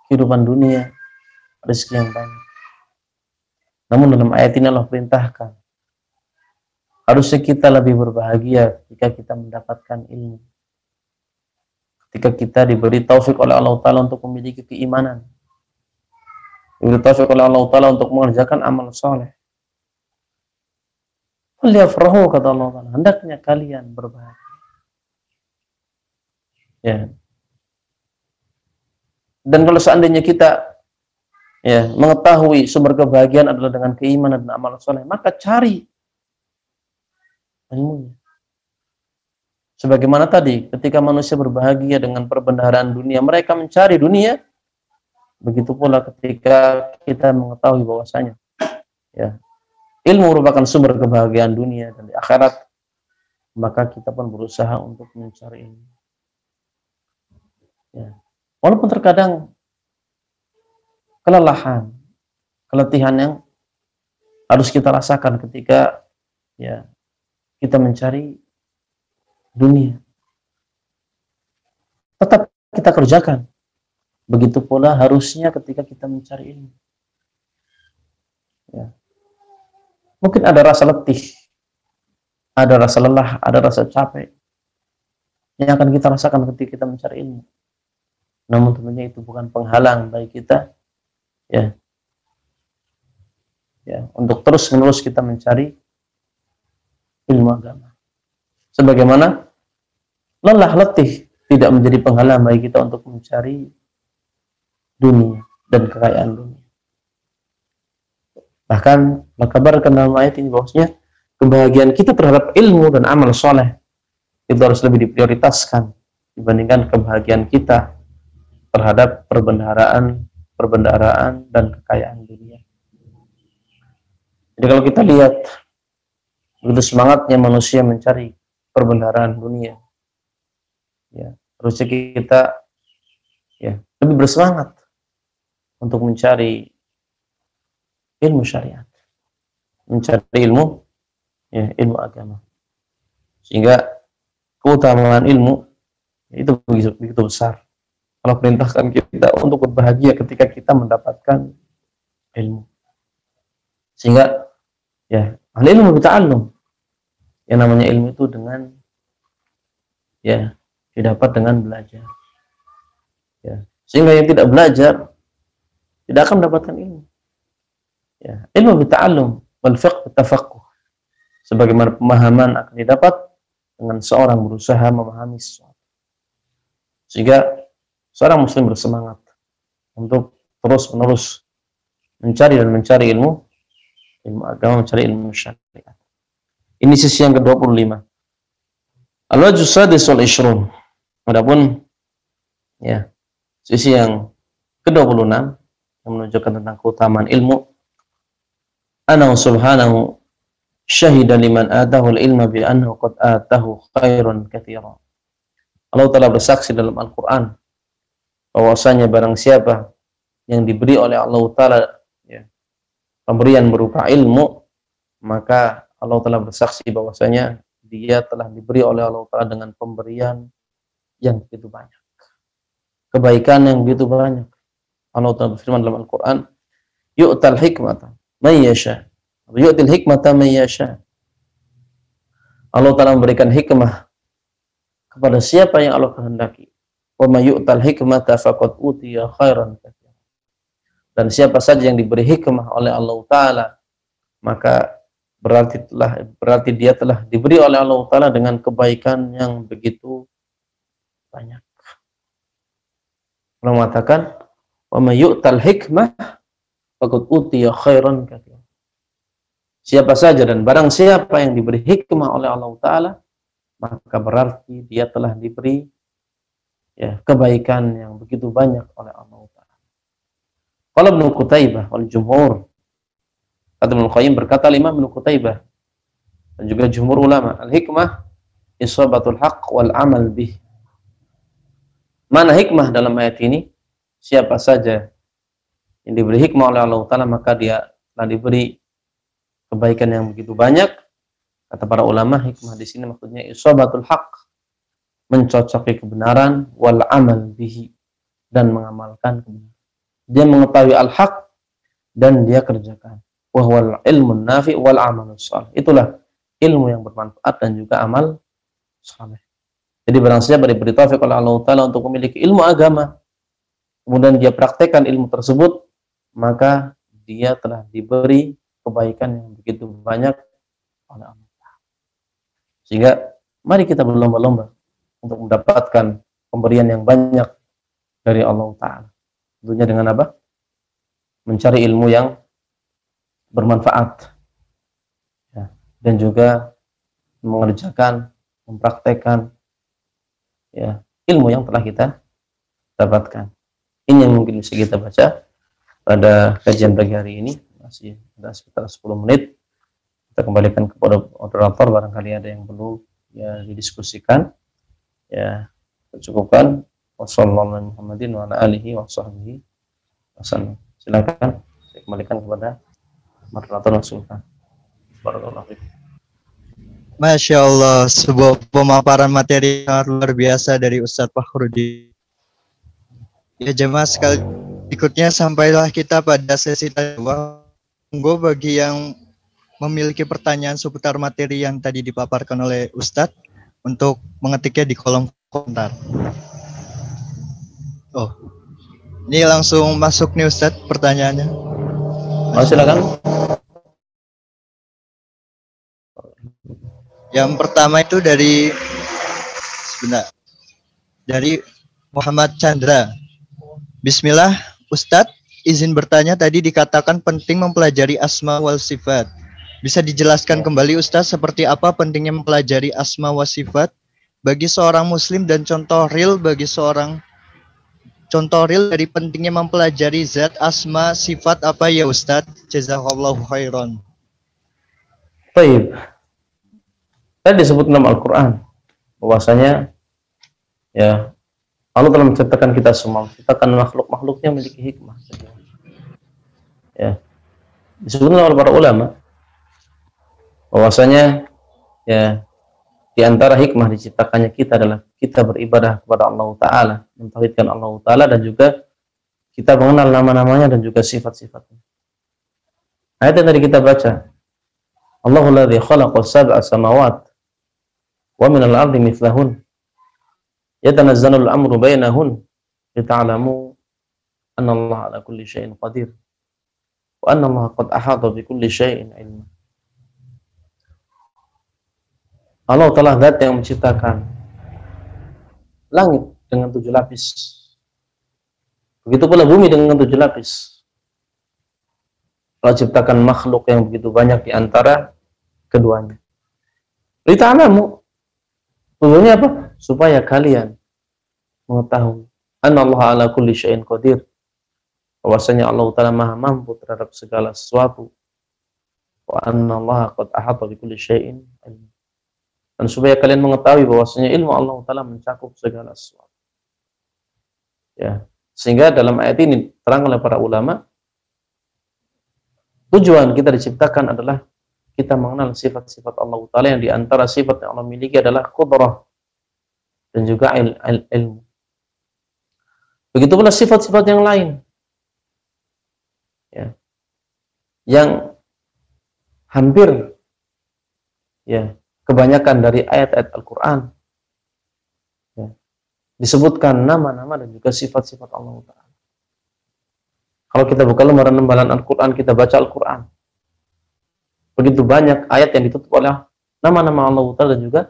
kehidupan dunia, rezeki yang banyak. Namun dalam ayat ini Allah perintahkan harusnya kita lebih berbahagia ketika kita mendapatkan ilmu. Ketika kita diberi taufik oleh Allah Ta'ala untuk memiliki keimanan. Diberi taufik oleh Allah Ta'ala untuk mengerjakan amal soleh. Liyafrahu, kata Allah Ta'ala, hendaknya kalian berbahagia. Ya. Dan kalau seandainya kita ya mengetahui sumber kebahagiaan adalah dengan keimanan dan amal soleh, maka cari ilmunya. Sebagaimana tadi, ketika manusia berbahagia dengan perbendaharaan dunia, mereka mencari dunia. Begitu pula ketika kita mengetahui bahwasanya ya, ilmu merupakan sumber kebahagiaan dunia dan di akhirat, maka kita pun berusaha untuk mencari ilmu. Ya. Walaupun terkadang kelelahan, keletihan yang harus kita rasakan ketika ya kita mencari dunia, tetap kita kerjakan. Begitu pula harusnya ketika kita mencari ilmu. Ya. Mungkin ada rasa letih, ada rasa lelah, ada rasa capek yang akan kita rasakan ketika kita mencari ilmu. Namun tentunya itu bukan penghalang bagi kita ya untuk terus-menerus kita mencari ilmu agama. Sebagaimana lelah letih tidak menjadi penghalang bagi kita untuk mencari dunia dan kekayaan dunia. Bahkan makabarkan dalam ayat ini bahwasanya kebahagiaan kita terhadap ilmu dan amal soleh itu harus lebih diprioritaskan dibandingkan kebahagiaan kita terhadap perbendaharaan dan kekayaan dunia. Jadi kalau kita lihat begitu semangatnya manusia mencari perbendaharaan dunia, ya harusnya kita ya lebih bersemangat untuk mencari ilmu syariat, mencari ilmu agama, sehingga keutamaan ilmu itu begitu besar. Allah perintahkan kita untuk berbahagia ketika kita mendapatkan ilmu, sehingga ya al-ilmu bita'allum, yang namanya ilmu itu dengan ya didapat dengan belajar. Ya, sehingga yang tidak belajar tidak akan mendapatkan ilmu. Ya, ilmu bita'allum wal fiqh bitafaqquh. Sebagaimana pemahaman akan didapat dengan seorang berusaha memahami sesuatu. Sehingga seorang muslim bersemangat untuk terus-menerus mencari ilmu agama, mencari ilmu syariat. Ini sisi yang ke-25. Al-wajhu sadis wal ishrun. Adapun ya sisi yang ke-26 yang menunjukkan tentang keutamaan ilmu, Anahu subhanahu syahida liman atahu al-ilma bi annahu qad atahu khairan katsira. Allah Ta'ala bersaksi dalam Al-Qur'an bahwasanya barang siapa yang diberi oleh Allah Ta'ala ya, pemberian berupa ilmu, maka Allah Ta'ala bersaksi bahwasanya dia telah diberi oleh Allah Ta'ala dengan pemberian yang begitu banyak, kebaikan yang begitu banyak. Allah Ta'ala berfirman dalam Al-Quran, yu'tal hikmata man yasha, yu'til hikmata man yasha. Allah Ta'ala memberikan hikmah kepada siapa yang Allah kehendaki. Wa may yu'tal hikmata faqad utiya khairan katsira. Dan siapa saja yang diberi hikmah oleh Allah Ta'ala, maka berarti dia telah diberi oleh Allah Ta'ala dengan kebaikan yang begitu banyak. Allah mengatakan, wa may yu'tal hikmah faqad utiya khairan katsira. Siapa saja dan barang siapa yang diberi hikmah oleh Allah Ta'ala, maka berarti dia telah diberi ya kebaikan yang begitu banyak oleh Allah Ta'ala. Qala Ibnu Qutaibah wal jumhur, kata Ibnu Qayyim, berkata Imam Ibnu Qutaibah dan juga jumhur ulama. Al-hikmah isabatul haqq wal amal bih. Mana hikmah dalam ayat ini? Siapa saja yang diberi hikmah oleh Allah Ta'ala, maka dia telah diberi kebaikan yang begitu banyak. Kata para ulama, hikmah di sini maksudnya isabatul haqq, mencocoki kebenaran, wal amal bihi, dan mengamalkan kebenaran. Dia mengetahui al-haq dan dia kerjakan. Wa huwal ilmun nafi wal amalus shalih. Itulah ilmu yang bermanfaat dan juga amal saleh. Jadi barang siapa diberi taufik oleh Allah Ta'ala untuk memiliki ilmu agama, kemudian dia praktekkan ilmu tersebut, maka dia telah diberi kebaikan yang begitu banyak oleh Allah. Sehingga mari kita berlomba-lomba untuk mendapatkan pemberian yang banyak dari Allah Ta'ala. Tentunya dengan apa? Mencari ilmu yang bermanfaat, ya, dan juga mengerjakan, mempraktekkan, ya, ilmu yang telah kita dapatkan. Ini yang mungkin bisa kita baca pada kajian pagi hari ini. Masih ada sekitar 10 menit. Kita kembalikan kepada moderator, barangkali ada yang perlu ya didiskusikan. Ya, cukupkan. Wassalamualaikum warahmatullahi wabarakatuh. Silakan saya kembalikan kepada moderator Sultan. Barakallahu fiik. Masya Allah, sebuah pemaparan materi yang luar biasa dari Ustadz Fakhrudin. Ya jemaah sekali, berikutnya sampailah kita pada sesi tanya. Monggo bagi yang memiliki pertanyaan seputar materi yang tadi dipaparkan oleh Ustadz untuk mengetiknya di kolom komentar. Oh, ini langsung masuk nih Ustadz pertanyaannya. Silakan. Yang pertama itu dari Muhammad Chandra. Bismillah, Ustadz, izin bertanya, tadi dikatakan penting mempelajari asma wal sifat. Bisa dijelaskan kembali Ustadz seperti apa pentingnya mempelajari asma wa sifat bagi seorang muslim dan contoh real dari pentingnya mempelajari zat asma sifat apa ya Ustadz? Jazakallahu khairan. Baik. Tadi disebut dalam Al-Quran bahwasanya ya Allah telah menciptakan kita semua, menciptakan makhluk-makhluknya memiliki hikmah. Ya, disebutkan oleh para ulama bahwasanya ya di antara hikmah diciptakannya kita adalah kita beribadah kepada Allah Ta'ala, mentauhidkan Allah Ta'ala, dan juga kita mengenal nama-namanya dan juga sifat-sifatnya. Ayat yang tadi kita baca, Allahul ladzi khalaqa sab'a samawat wa minal ardi mithlahun yatanazzalul amru bainahun lita'lamu anna Allah ala kulli syai'in qadir wa anna Allah qad ahata bi kulli syai'in ilma. Allah telah zat yang menciptakan langit dengan 7 lapis. Begitu pula bumi dengan 7 lapis. Allah ciptakan makhluk yang begitu banyak di antara keduanya. Lita'lamu, tujuannya apa? Supaya kalian mengetahui anna Allah ala kulli syai'in qadir, bahwasanya Allah Ta'ala maha mampu terhadap segala sesuatu, wa anna Allah qad ahata bi kulli syai'in ilma, dan supaya kalian mengetahui bahwasanya ilmu Allah Ta'ala mencakup segala sesuatu. Ya, sehingga dalam ayat ini terang oleh para ulama, tujuan kita diciptakan adalah kita mengenal sifat-sifat Allah Ta'ala, yang diantara sifat yang Allah miliki adalah qudrah dan juga ilmu. Begitu pula sifat-sifat yang lain, ya, yang hampir ya kebanyakan dari ayat-ayat Al-Quran ya, disebutkan nama-nama dan juga sifat-sifat Allah Ta'ala. Kalau kita buka lembaran-lembaran Al-Quran, kita baca Al-Quran, begitu banyak ayat yang ditutup oleh nama-nama Allah Ta'ala dan juga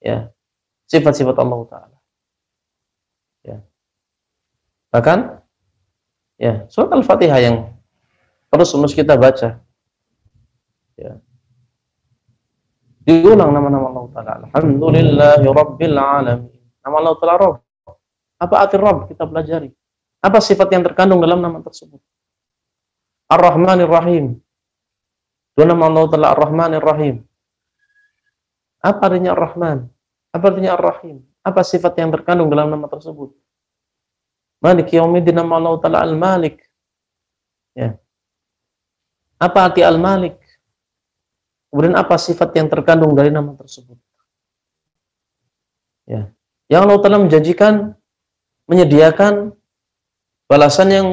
ya sifat-sifat Allah Ta'ala. Ya. Bahkan ya surat Al-Fatihah yang terus kita baca, ya, diulang nama-nama Allah Ta'ala. Alhamdulillahi Rabbil Alamin. Nama Allah Ta'ala Rabb. Apa arti Rabb? Kita pelajari. Apa sifat yang terkandung dalam nama tersebut? Ar-Rahmanir Rahim. Dua nama Allah Ta'ala Ar-Rahmanir Rahim. Apa artinya Ar-Rahman? Apa artinya Ar-Rahim? Apa sifat yang terkandung dalam nama tersebut? Malik Yaumiddin, nama Allah Ta'ala Al-Malik. Ya. Apa arti Al-Malik? Kemudian apa sifat yang terkandung dari nama tersebut? Ya. Yang Allah Ta'ala menjanjikan, menyediakan balasan yang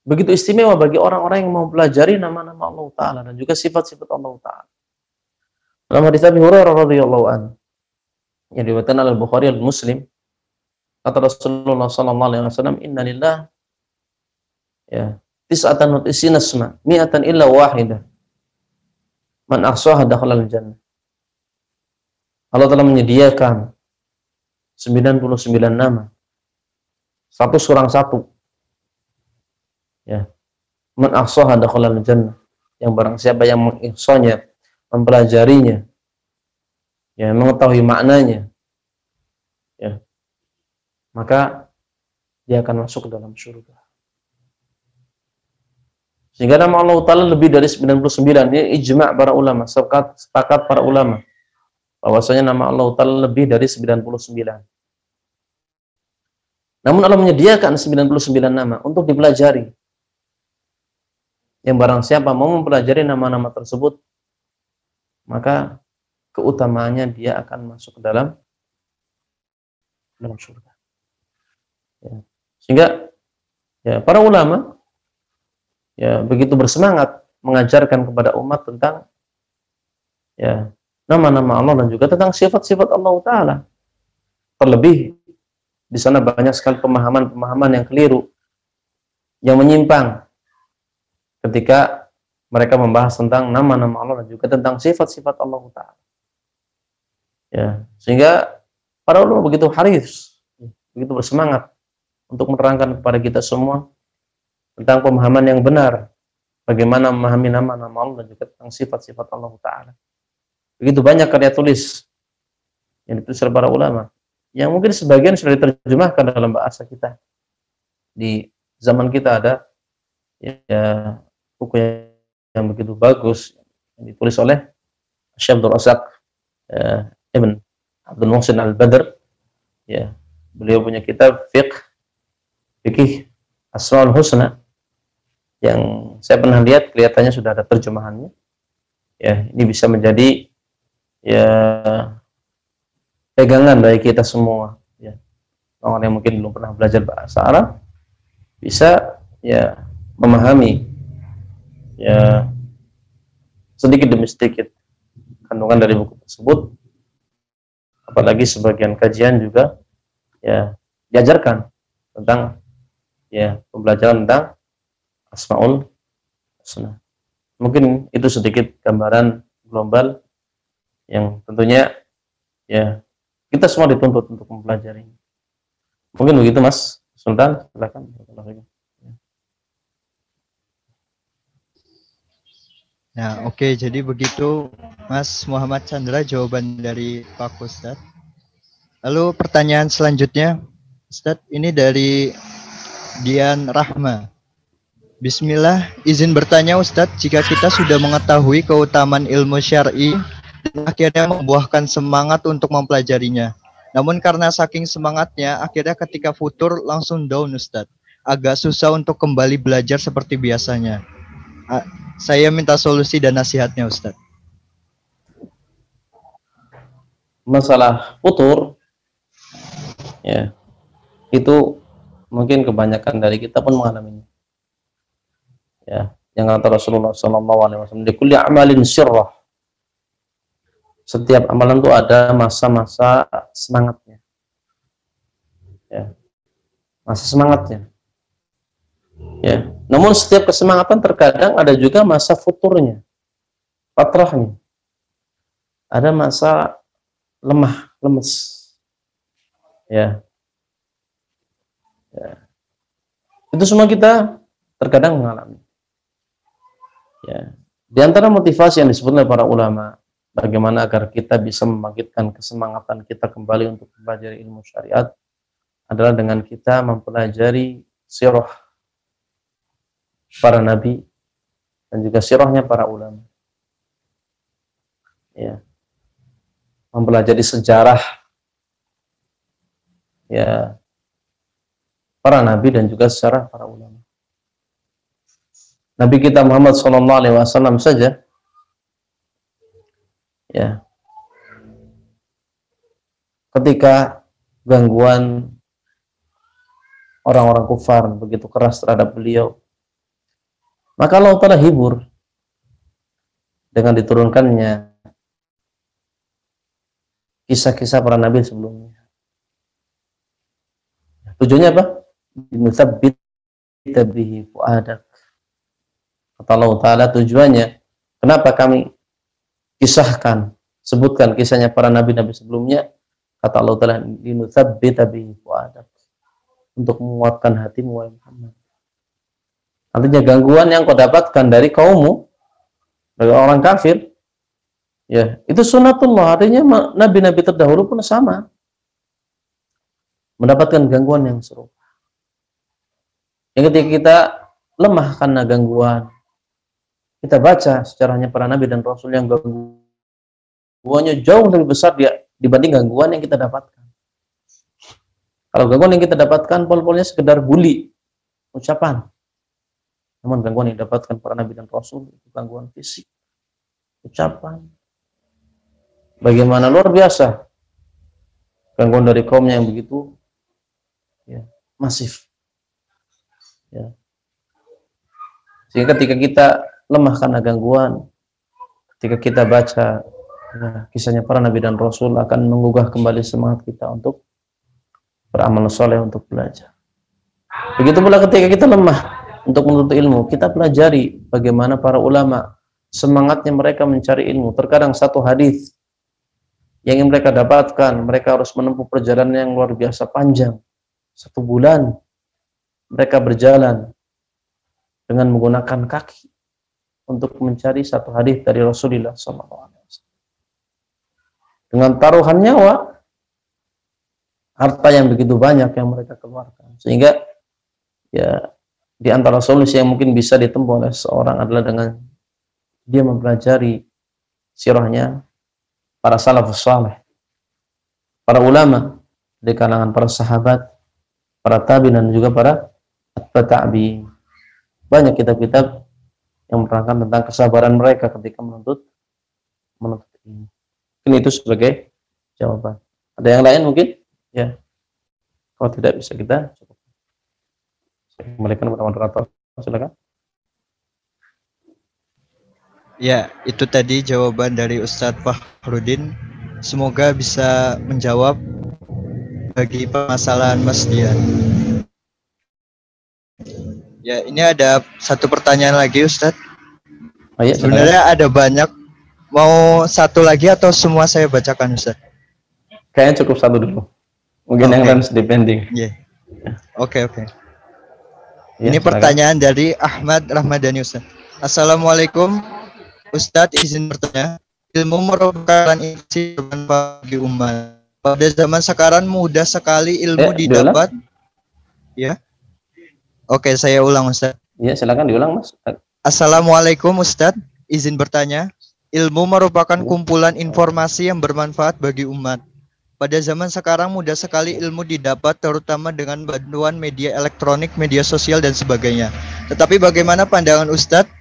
begitu istimewa bagi orang-orang yang mau pelajari nama-nama Allah Ta'ala dan juga sifat-sifat Allah Ta'ala. Dalam hadits Abi Hurairah radhiyallahu anhu yang diriwayatkan oleh Bukhari dan Muslim, kata Rasulullah sallallahu alaihi wasallam, "Inna lillah ya tis'atan wa tis'ina asma, mi'atan illa wahidah. Man ahsaha dakhala al-jannah." Allah telah menyediakan 99 nama. Satu kurang satu. Ya. Man ahsaha dakhala al-jannah. Yang barang siapa yang mengihsanya, mempelajarinya, ya, mengetahui maknanya, ya, maka dia akan masuk ke dalam surga. Sehingga nama Allah Ta'ala lebih dari 99. Ini ijma' para ulama, sepakat para ulama bahwasanya nama Allah Ta'ala lebih dari 99. Namun Allah menyediakan 99 nama untuk dipelajari. Yang barang siapa mau mempelajari nama-nama tersebut, maka keutamaannya dia akan masuk ke dalam surga. Ya. Sehingga ya, para ulama ya begitu bersemangat mengajarkan kepada umat tentang ya nama-nama Allah dan juga tentang sifat-sifat Allah Ta'ala. Terlebih di sana banyak sekali pemahaman-pemahaman yang keliru, yang menyimpang ketika mereka membahas tentang nama-nama Allah dan juga tentang sifat-sifat Allah Ta'ala. Ya, sehingga para ulama begitu haris, begitu bersemangat untuk menerangkan kepada kita semua tentang pemahaman yang benar, bagaimana memahami nama-nama Allah dan juga tentang sifat-sifat Allah Ta'ala. Begitu banyak karya tulis yang ditulis oleh para ulama, yang mungkin sebagian sudah diterjemahkan dalam bahasa kita. Di zaman kita ada ya buku yang begitu bagus yang ditulis oleh Syekh Abdul Razak Ibn Abdul Muhsin Al-Badr. Ya, beliau punya kitab Fiqh Asmaul Husna yang saya pernah lihat, kelihatannya sudah ada terjemahannya. Ya, ini bisa menjadi ya pegangan bagi kita semua. Ya, orang yang mungkin belum pernah belajar bahasa Arab bisa ya memahami ya sedikit demi sedikit kandungan dari buku tersebut. Apalagi sebagian kajian juga ya diajarkan tentang ya pembelajaran tentang Asmaul Husna. Mungkin itu sedikit gambaran global yang tentunya ya kita semua dituntut untuk mempelajari. Mungkin begitu Mas Sultan, silakan. Nah, oke, jadi begitu Mas Muhammad Chandra jawaban dari Pak Ustadz. Lalu pertanyaan selanjutnya, Ustadz, ini dari Dian Rahma. Bismillah, izin bertanya Ustadz, jika kita sudah mengetahui keutamaan ilmu syar'i dan akhirnya membuahkan semangat untuk mempelajarinya, namun karena saking semangatnya, akhirnya ketika futur langsung down Ustadz, agak susah untuk kembali belajar seperti biasanya. Saya minta solusi dan nasihatnya Ustadz. Masalah futur ya itu mungkin kebanyakan dari kita pun mengalaminya. Ya, yang kata Rasulullah SAW, di kulli amalin syirrah. Setiap amalan itu ada masa-masa semangatnya. Ya, masa semangatnya. Ya, namun setiap kesemangatan terkadang ada juga masa futurnya, fatrahnya. Ada masa lemah, lemes. Ya. Ya. Itu semua kita terkadang mengalami. Ya. Di antara motivasi yang disebut oleh para ulama, bagaimana agar kita bisa membangkitkan kesemangatan kita kembali untuk mempelajari ilmu syariat adalah dengan kita mempelajari sirah para nabi dan juga sirahnya para ulama. Ya. mempelajari sejarah ya para nabi dan juga sejarah para ulama. Nabi kita Muhammad SAW saja ya ketika gangguan orang-orang kufar begitu keras terhadap beliau, maka Allah Ta'ala hibur dengan diturunkannya kisah-kisah para nabi sebelumnya. Tujuannya apa? Nutsabbit bihi fuadak. Kata Allah Ta'ala, tujuannya kenapa kami kisahkan, sebutkan kisahnya para nabi-nabi sebelumnya, kata Allah Ta'ala, nutsabbit bihi fuadak, untuk menguatkan hatimu wahai Muhammad. Artinya gangguan yang kau dapatkan dari kaummu, dari orang kafir, ya itu sunatullah. Artinya nabi-nabi terdahulu pun sama, mendapatkan gangguan yang serupa. Yang ketika kita lemah karena gangguan, kita baca sejarahnya para nabi dan rasul yang gangguannya jauh lebih besar dibanding gangguan yang kita dapatkan. Kalau gangguan yang kita dapatkan pol-polnya sekedar bully, ucapan. Namun gangguan yang didapatkan para nabi dan rasul itu gangguan fisik, ucapan. Bagaimana luar biasa gangguan dari kaumnya yang begitu ya, masif. Ya. Sehingga ketika kita lemah karena gangguan, ketika kita baca ya, kisahnya para nabi dan rasul akan menggugah kembali semangat kita untuk beramal soleh, untuk belajar. Begitu pula ketika kita lemah untuk menuntut ilmu, kita pelajari bagaimana para ulama semangatnya mereka mencari ilmu. Terkadang satu hadis yang ingin mereka dapatkan, mereka harus menempuh perjalanan yang luar biasa panjang. 1 bulan mereka berjalan dengan menggunakan kaki untuk mencari satu hadis dari Rasulullah SAW. Dengan taruhan nyawa, harta yang begitu banyak yang mereka keluarkan. Sehingga ya di antara solusi yang mungkin bisa ditempuh oleh seorang adalah dengan dia mempelajari sirahnya para salafus saleh, para ulama di kalangan para sahabat, para tabi'in dan juga para tabi'in. Banyak kitab-kitab yang menerangkan tentang kesabaran mereka ketika menuntut ilmu. Ini itu sebagai jawaban. Ada yang lain mungkin? Ya. Kalau tidak bisa kita cukup. Saya kembalikan kepada moderator. Silakan. Ya, itu tadi jawaban dari Ustadz Fahrudin. Semoga bisa menjawab bagi permasalahan Mas Dian. Ya, ini ada satu pertanyaan lagi Ustadz. Oh, iya, sebenarnya ada banyak. Mau satu lagi atau semua saya bacakan Ustadz? Kayaknya cukup satu dulu. Mungkin yang lain depending. Yeah. Oke. Ya, ini pertanyaan dari Ahmad Rahmadani Ustadz. Assalamualaikum Ustadz, izin bertanya. Ilmu merupakan isi bermanfaat bagi umat. Pada zaman sekarang mudah sekali ilmu didapat. Ya. Oke, saya ulang Ustadz. Ya, silakan diulang Mas. Assalamualaikum Ustadz, izin bertanya. Ilmu merupakan kumpulan informasi yang bermanfaat bagi umat. Pada zaman sekarang mudah sekali ilmu didapat, terutama dengan bantuan media elektronik, media sosial, dan sebagainya. Tetapi bagaimana pandangan Ustadz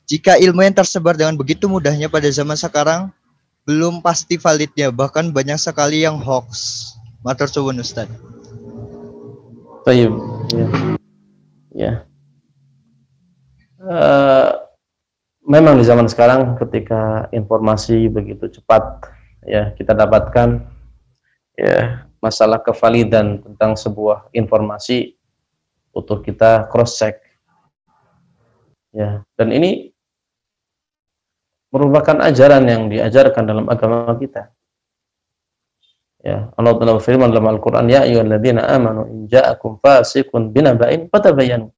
jika ilmu yang tersebar dengan begitu mudahnya pada zaman sekarang belum pasti validnya, bahkan banyak sekali yang hoax? Matur suwun Ustadz. Baik. Ya. Memang di zaman sekarang ketika informasi begitu cepat ya kita dapatkan, ya masalah kevalidan tentang sebuah informasi butuh kita cross check ya, dan ini merupakan ajaran yang diajarkan dalam agama kita ya. Allah Ta'ala berfirman dalam Al-Quran, ya ayyuhalladzina amanu in ja'akum fasiqun binaba'in fatabayyanu.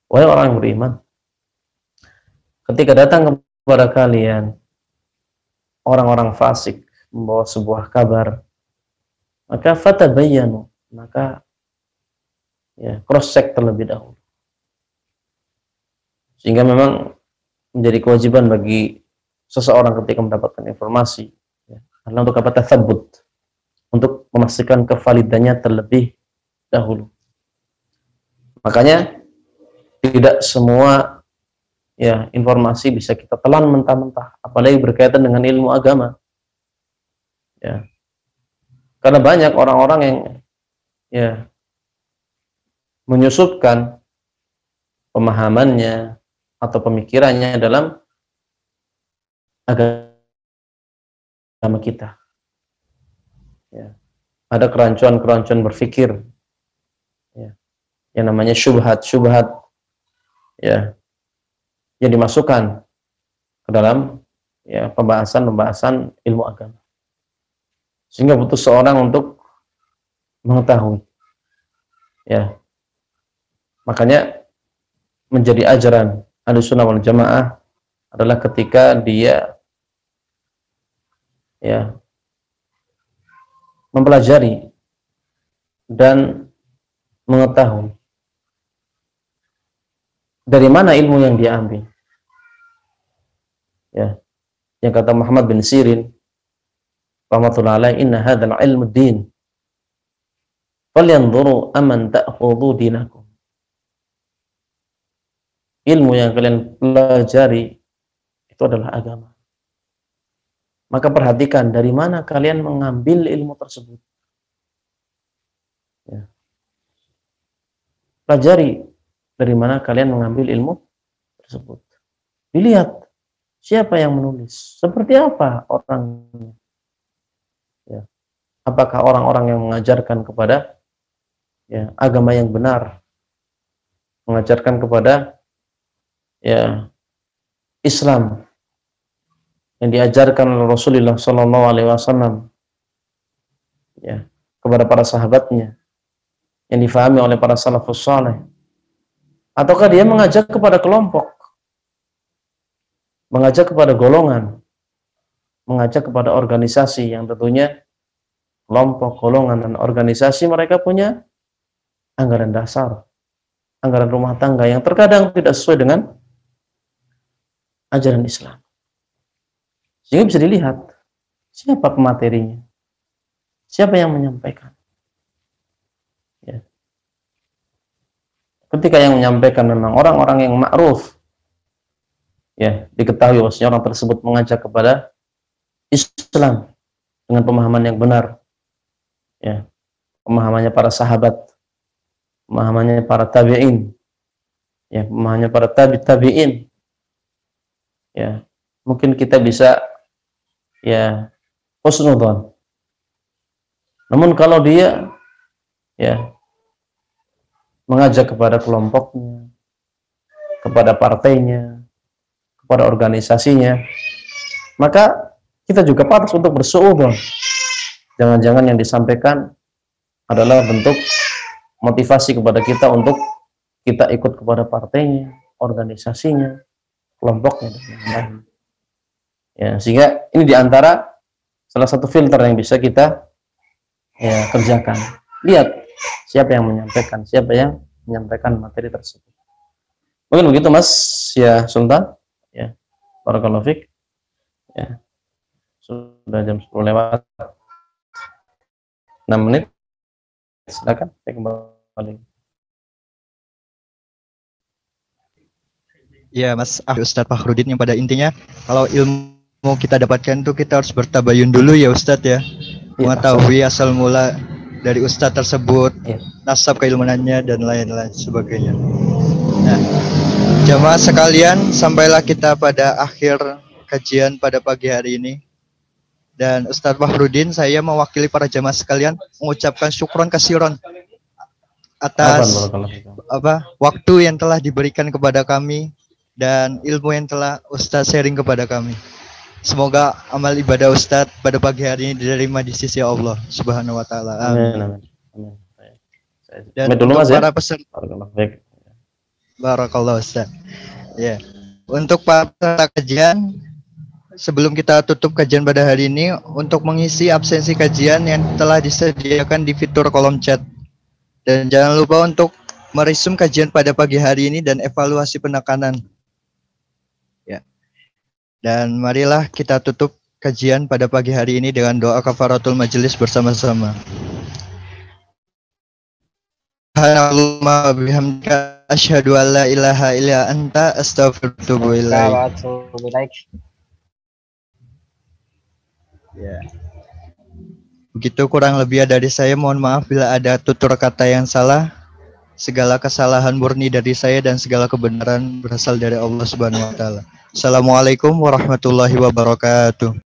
Wahai orang yang beriman, ketika datang kepada kalian orang-orang fasik membawa sebuah kabar, maka fatabayyanu, maka ya cross check terlebih dahulu. Sehingga memang menjadi kewajiban bagi seseorang ketika mendapatkan informasi, ya, adalah untuk apa? Tatsabbut, untuk memastikan kevalidannya terlebih dahulu. Makanya tidak semua ya informasi bisa kita telan mentah-mentah, apalagi berkaitan dengan ilmu agama. Ya. Karena banyak orang-orang yang ya menyusupkan pemahamannya atau pemikirannya dalam agama kita. Ya. Ada kerancuan-kerancuan berpikir, ya, yang namanya syubhat-syubhat, ya, yang dimasukkan ke dalam ya pembahasan ilmu agama. Sehingga butuh seorang untuk mengetahui. Ya. Makanya menjadi ajaran Ahlussunnah wal Jamaah adalah ketika dia ya mempelajari dan mengetahui dari mana ilmu yang dia ambil. Ya. Yang kata Muhammad bin Sirin rahmatullahi alaihi, inna hadzal ilmu din falyanzuru aman ta'khudhu dinakum. Ilmu yang kalian pelajari itu adalah agama. Maka perhatikan dari mana kalian mengambil ilmu tersebut. Ya. Pelajari dari mana kalian mengambil ilmu tersebut. Dilihat siapa yang menulis, seperti apa orangnya. Ya. Apakah orang-orang yang mengajarkan kepada ya agama yang benar, mengajarkan kepada ya Islam yang diajarkan oleh Rasulullah Sallallahu Alaihi Wasallam, ya, kepada para sahabatnya, yang difahami oleh para salafus saleh, ataukah dia mengajak kepada kelompok, mengajak kepada golongan, mengajak kepada organisasi yang tentunya kelompok, golongan, dan organisasi mereka punya anggaran dasar, anggaran rumah tangga yang terkadang tidak sesuai dengan ajaran Islam. Sehingga bisa dilihat siapa pematerinya, siapa yang menyampaikan. Ya. Ketika yang menyampaikan memang orang-orang yang ma'ruf, ya, diketahui bahwasanya orang tersebut mengajak kepada Islam dengan pemahaman yang benar, ya, pemahamannya para sahabat, pemahamannya para tabi'in, ya, pemahamannya para tabi'in, ya, mungkin kita bisa ya husnudzon. Namun kalau dia ya mengajak kepada kelompoknya, kepada partainya, kepada organisasinya, maka kita juga pantas untuk bersuudzon. Jangan-jangan yang disampaikan adalah bentuk motivasi kepada kita untuk kita ikut kepada partainya, organisasinya, kelompoknya, dan lain-lain. Ya, sehingga ini diantara salah satu filter yang bisa kita ya kerjakan. Lihat siapa yang menyampaikan, siapa yang menyampaikan materi tersebut. Mungkin begitu Mas ya Sultan. Ya, barakallahu fiik. Ya. Sudah jam 10 lewat 6 menit. Silakan saya kembali. Ya Mas Ustadz Fakhrudin, yang pada intinya kalau ilmu kita dapatkan itu kita harus bertabayun dulu ya Ustadz ya. Mengetahui asal mula dari Ustadz tersebut, ya, nasab keilmuannya dan lain-lain sebagainya. Nah, jamaah sekalian, sampailah kita pada akhir kajian pada pagi hari ini. Dan Ustadz Fakhrudin, saya mewakili para jamaah sekalian mengucapkan syukron kasiron atas waktu yang telah diberikan kepada kami dan ilmu yang telah Ustadz sharing kepada kami. Semoga amal ibadah Ustadz pada pagi hari ini diterima di sisi Allah Subhanahu wa taala. Amin. Dan untuk para peserta, barakallahu Ustadz. Ya. Untuk para peserta kajian, sebelum kita tutup kajian pada hari ini, untuk mengisi absensi kajian yang telah disediakan di fitur kolom chat. Dan jangan lupa untuk meresum kajian pada pagi hari ini dan evaluasi penekanan. Dan marilah kita tutup kajian pada pagi hari ini dengan doa kafaratul majelis bersama-sama. Subhanallahumma bihamdika asyhadu an la ilaha illa anta astaghfiruka wa atubu ilaik. Ya. Begitu kurang lebih dari saya, mohon maaf bila ada tutur kata yang salah. Segala kesalahan murni dari saya dan segala kebenaran berasal dari Allah Subhanahu wa taala. Assalamualaikum warahmatullahi wabarakatuh.